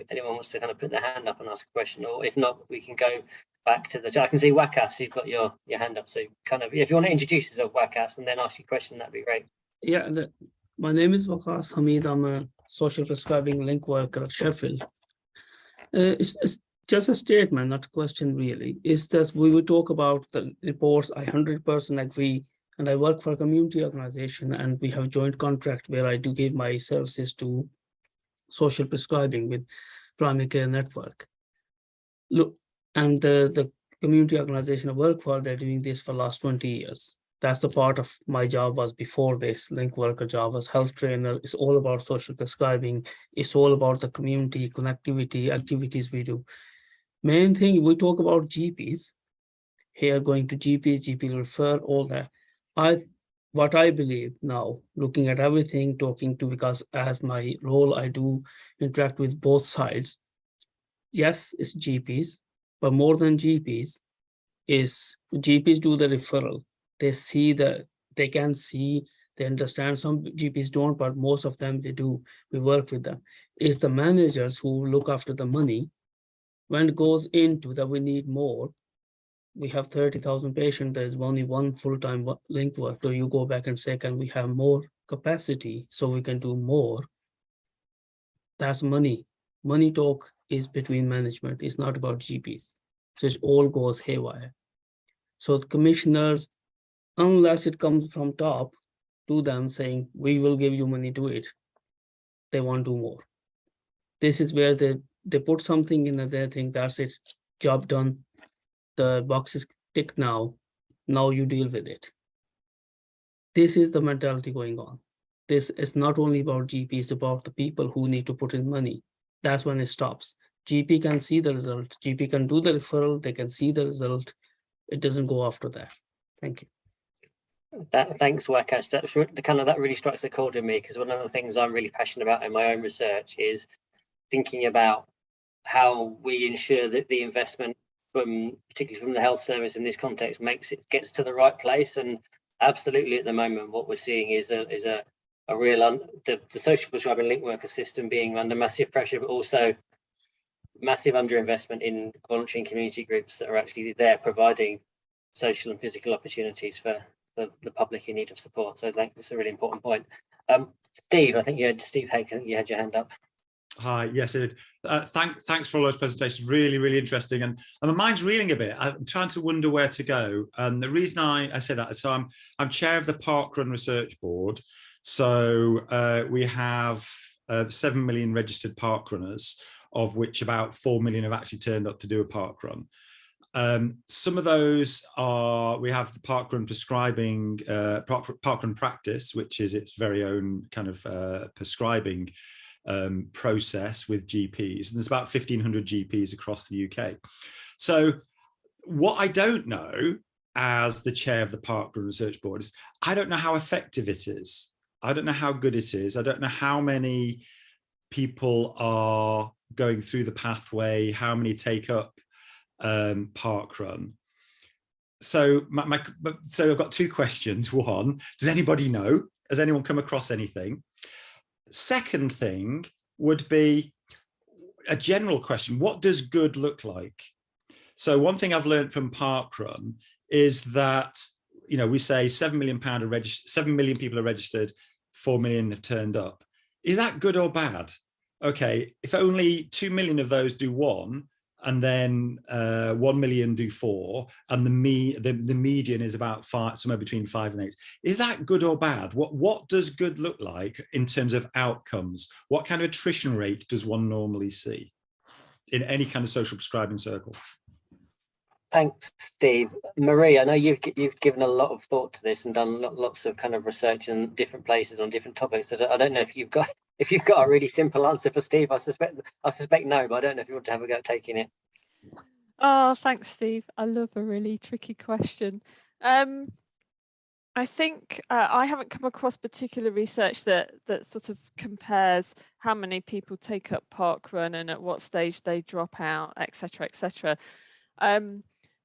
anyone wants to kind of put their hand up and ask a question, or if not, we can go back to I can see Wakas, you've got your hand up, so kind of if you want to introduce yourself, Wakas, and then ask your question, that'd be great. Yeah, my name is Wakas Hamid. I'm a social prescribing link worker at Sheffield. It's just a statement, not a question really. Is that we will talk about the reports. I 100% agree, and I work for a community organization, and we have a joint contract where I do give my services to social prescribing with Primary Care Network. Look, and the community organization I work for, they're doing this for the last 20 years. That's the part of my job was before this link worker job was health trainer. It's all about social prescribing. It's all about the community connectivity activities we do. Main thing, we talk about GPs here, going to GPs, GP refer, all that. What I believe now, looking at everything, talking to, because as my role, I do interact with both sides. Yes, it's GPs, but more than GPs is GPs do the referral. They see they can see, they understand. Some GPs don't, but most of them they do. We work with them. It's the managers who look after the money. When it goes into that, we need more. We have 30,000 patients. There's only one full-time link work. So you go back and say, can we have more capacity so we can do more? That's money. Money talk is between management. It's not about GPs. So it all goes haywire. So the commissioners, unless it comes from top to them saying, we will give you money, do it, they won't do more. This is where they put something in and they think that's it, job done, the box is ticked now you deal with it. This is the mentality going on. This is not only about GP, it's about the people who need to put in money. That's when it stops. GP can see the result, GP can do the referral, they can see the result. It doesn't go after that. Thank you. Thanks, Wakas. That really strikes a chord in me, because one of the things I'm really passionate about in my own research is thinking about how we ensure that the investment particularly from the health service in this context gets to the right place. And absolutely at the moment what we're seeing is a real the social prescribing link worker system being under massive pressure, but also massive underinvestment in voluntary and community groups that are actually there providing social and physical opportunities for the public in need of support. So I think that's a really important point. Steve, I think you had Steve Haig, I think you had your hand up. Hi, yes, it did. Thanks for all those presentations. Really, really interesting. And my mind's reeling a bit. I'm trying to wonder where to go. The reason I say that is, so I'm chair of the Parkrun Research Board. So we have 7 million registered parkrunners, of which about 4 million have actually turned up to do a parkrun. Some of those are, we have the Parkrun prescribing, Parkrun practice, which is its very own kind of prescribing process with GPs. And there's about 1,500 GPs across the UK. So what I don't know as the chair of the Parkrun Research Board is, I don't know how effective it is. I don't know how good it is. I don't know how many people are going through the pathway, how many take up Parkrun. So so I've got two questions. One, does anybody know? Has anyone come across anything? Second thing would be a general question. What does good look like? So one thing I've learned from Parkrun is that, you know, we say 7 million people are registered, 4 million have turned up. Is that good or bad? Okay, if only 2 million of those do one, and then 1 million do 4, and the median is about 5, somewhere between 5 and 8. Is that good or bad? What does good look like in terms of outcomes? What kind of attrition rate does one normally see in any kind of social prescribing circle? Thanks, Steve. Marie, I know you've given a lot of thought to this and done lots of kind of research in different places on different topics. I don't know if you've got a really simple answer for Steve. I suspect no, but I don't know if you want to have a go at taking it. Oh, thanks, Steve. I love a really tricky question. I think I haven't come across particular research that sort of compares how many people take up parkrun and at what stage they drop out, etc., etc.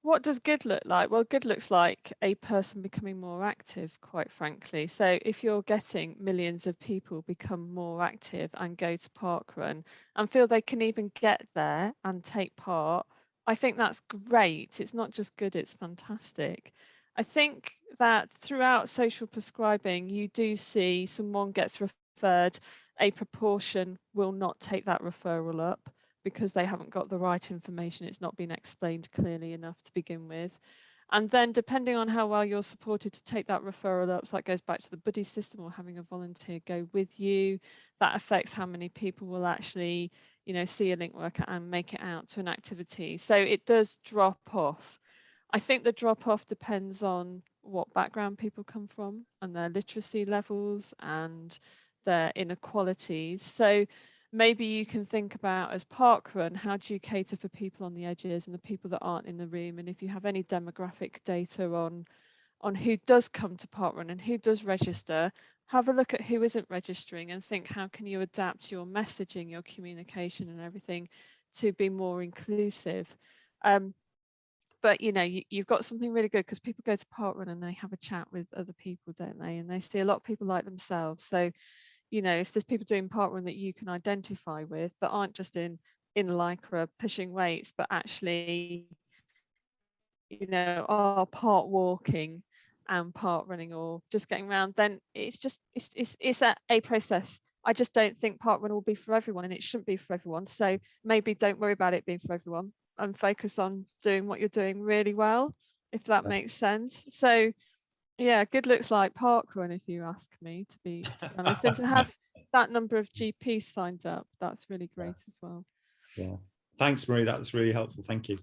What does good look like? Well, good looks like a person becoming more active, quite frankly. So if you're getting millions of people become more active and go to parkrun and feel they can even get there and take part, I think that's great. It's not just good, it's fantastic. I think that throughout social prescribing, you do see someone gets referred, a proportion will not take that referral up because they haven't got the right information. It's not been explained clearly enough to begin with. And then depending on how well you're supported to take that referral up, so that goes back to the buddy system or having a volunteer go with you, that affects how many people will actually, you know, see a link worker and make it out to an activity. So it does drop off. I think the drop off depends on what background people come from and their literacy levels and their inequalities. So maybe you can think about as parkrun, how do you cater for people on the edges and the people that aren't in the room? And if you have any demographic data on who does come to parkrun and who does register, have a look at who isn't registering and think, how can you adapt your messaging, your communication and everything to be more inclusive? But you know, you've got something really good because people go to parkrun and they have a chat with other people, don't they? And they see a lot of people like themselves. So, you know, if there's people doing parkrun that you can identify with that aren't just in lycra pushing weights, but actually, you know, are part walking and part running or just getting around, then it's just it's a process. I just don't think parkrun will be for everyone, and it shouldn't be for everyone. So maybe don't worry about it being for everyone and focus on doing what you're doing really well, if that makes sense. So yeah, good looks like parkrun, if you ask me, to be honest, and to have that number of GPs signed up, that's really great as well. Yeah, thanks, Marie. That's really helpful. Thank you.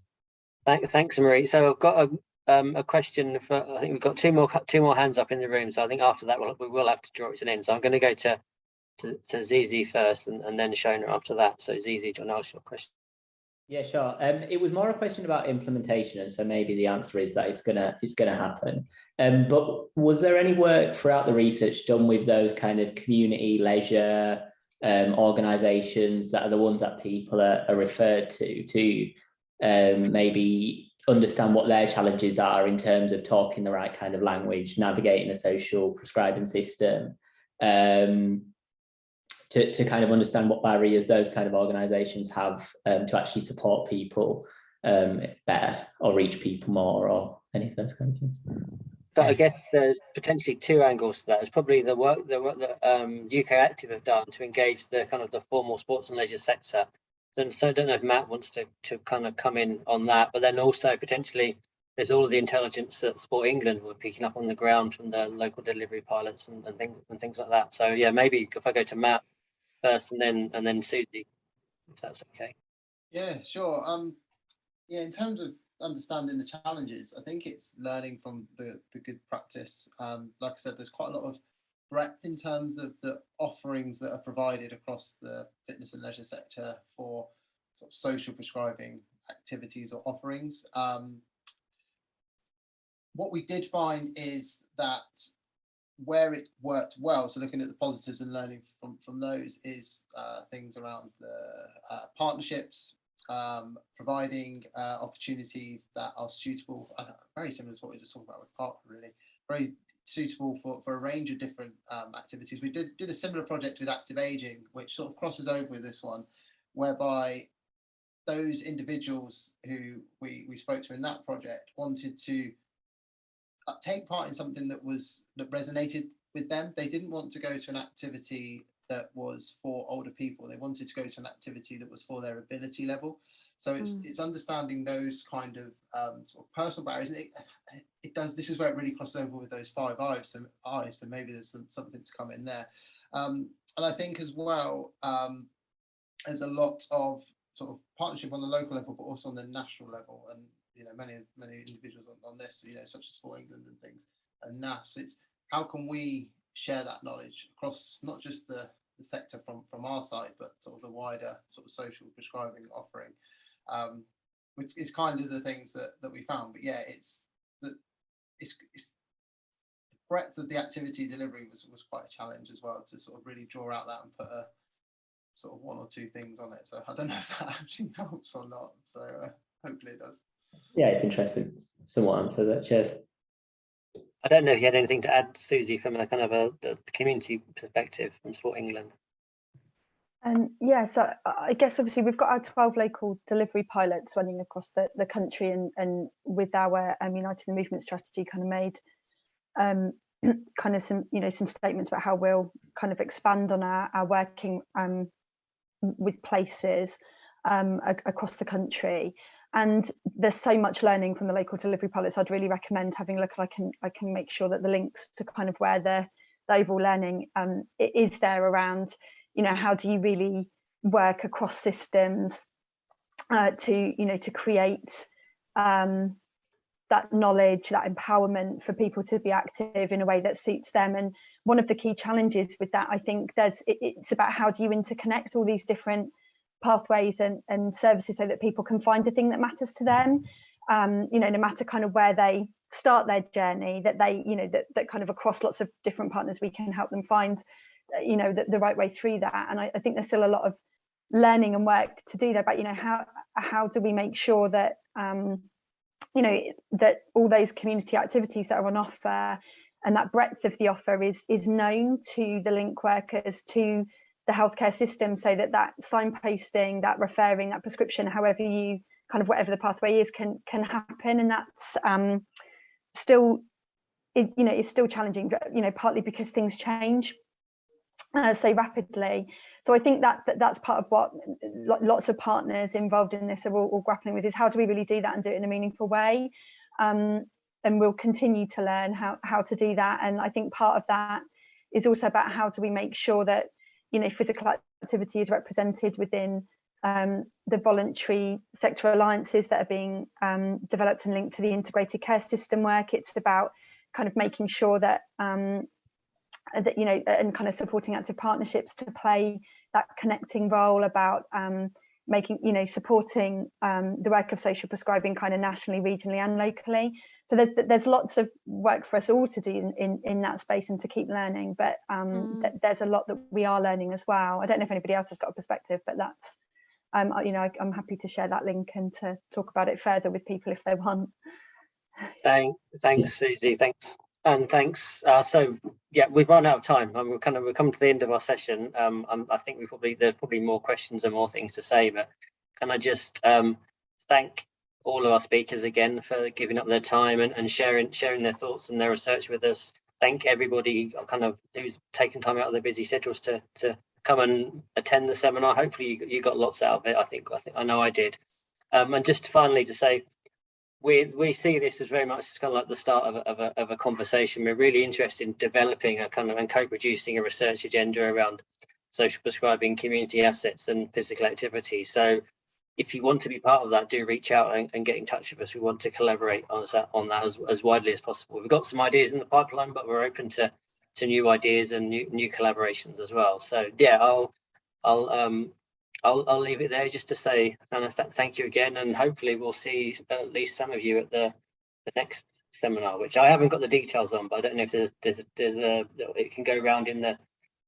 Thanks, Marie. So I've got a question for. I think we've got two more hands up in the room. So I think after that we will have to draw it to an end. So I'm going to go to Zizi first, and then Shona after that. So Zizi, do you want to ask your question? Yeah, sure. It was more a question about implementation, and so maybe the answer is that it's gonna happen. But was there any work throughout the research done with those kind of community leisure organisations that are the ones that people are referred to maybe understand what their challenges are in terms of talking the right kind of language, navigating a social prescribing system, to kind of understand what barriers those kind of organisations have to actually support people better or reach people more, or any of those kind of things. So I guess there's potentially two angles to that. There's probably the work that UK Active have done to engage the kind of the formal sports and leisure sector. So I don't know if Matt wants to kind of come in on that, but then also potentially there's all of the intelligence that Sport England were picking up on the ground from the local delivery pilots and things like that. So yeah, maybe if I go to Matt first and then Susie, if that's okay. Yeah, sure. Yeah, in terms of understanding the challenges, I think it's learning from the good practice. Like I said, there's quite a lot of breadth in terms of the offerings that are provided across the fitness and leisure sector for sort of social prescribing activities or offerings. What we did find is that where it worked well, so looking at the positives and learning from those, is things around the partnerships, providing opportunities that are suitable, very similar to what we just talked about with parkrun, really, very suitable for a range of different activities. We did a similar project with active aging, which sort of crosses over with this one, whereby those individuals who we spoke to in that project wanted to take part in something that resonated with them. They didn't want to go to an activity that was for older people. They wanted to go to an activity that was for their ability level. So it's understanding those kind of sort of personal barriers. And it does. This is where it really crosses over with those 5 I's. So maybe there's something to come in there. And I think as well, there's a lot of sort of partnership on the local level, but also on the national level. And you know, many individuals on this, you know, such as Sport England and things, and NAS. It's how can we share that knowledge across not just the sector from our side, but sort of the wider sort of social prescribing offering, which is kind of the things that we found. But yeah, it's the breadth of the activity delivery was quite a challenge as well, to sort of really draw out that and put a sort of one or two things on it. So I don't know if that actually helps or not. So hopefully it does. Yeah, it's interesting. Somewhat answer that. Cheers. I don't know if you had anything to add, Susie, from a kind of a community perspective from Sport England. Yeah, so I guess obviously we've got our 12 local delivery pilots running across the country, and with our United in Movement strategy kind of made kind of some statements about how we'll kind of expand on our working with places across the country. And there's so much learning from the local delivery pilots. I'd really recommend having a look. I can make sure that the links to kind of where the overall learning is there around, how do you really work across systems to create that knowledge, that empowerment for people to be active in a way that suits them. And one of the key challenges with that, I think, it's about how do you interconnect all these different pathways and services so that people can find the thing that matters to them, no matter kind of where they start their journey, that they, that kind of across lots of different partners, we can help them find, the right way through that. And I think there's still a lot of learning and work to do there, but, how do we make sure that, that all those community activities that are on offer and that breadth of the offer is known to the link workers, to the healthcare system, so that signposting, that referring, that prescription, however you kind of whatever the pathway is, can happen. And that's still, it's still challenging, partly because things change so rapidly. So I think that's part of what lots of partners involved in this are all grappling with, is how do we really do that and do it in a meaningful way? And we'll continue to learn how to do that. And I think part of that is also about how do we make sure that physical activity is represented within the voluntary sector alliances that are being developed and linked to the integrated care system work. It's about kind of making sure that and kind of supporting active partnerships to play that connecting role, about making, supporting the work of social prescribing kind of nationally, regionally and locally. So there's lots of work for us all to do in that space and to keep learning, but there's a lot that we are learning as well. I don't know if anybody else has got a perspective, but that's, I'm happy to share that link and to talk about it further with people if they want. Thanks, Susie. Thanks. And thanks. So yeah, we've run out of time. We're coming to the end of our session. I think there's probably more questions and more things to say, but can I just thank all of our speakers again for giving up their time and sharing their thoughts and their research with us. Thank everybody who's taken time out of their busy schedules to come and attend the seminar. Hopefully you got lots out of it. I know I did. And just finally to say, we see this as very much kind of like the start of a conversation. We're really interested in developing a kind of and co-producing a research agenda around social prescribing, community assets and physical activity. So if you want to be part of that, do reach out and get in touch with us. We want to collaborate on that as widely as possible. We've got some ideas in the pipeline, but we're open to new ideas and new collaborations as well. So yeah, I'll leave it there just to say thank you again, and hopefully we'll see at least some of you at the next seminar, which I haven't got the details on, but I don't know if there's it can go around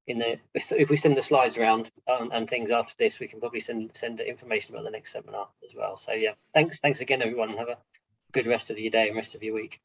if we send the slides around and things after this, we can probably send the information about the next seminar as well. So yeah, thanks again everyone, and have a good rest of your day and rest of your week.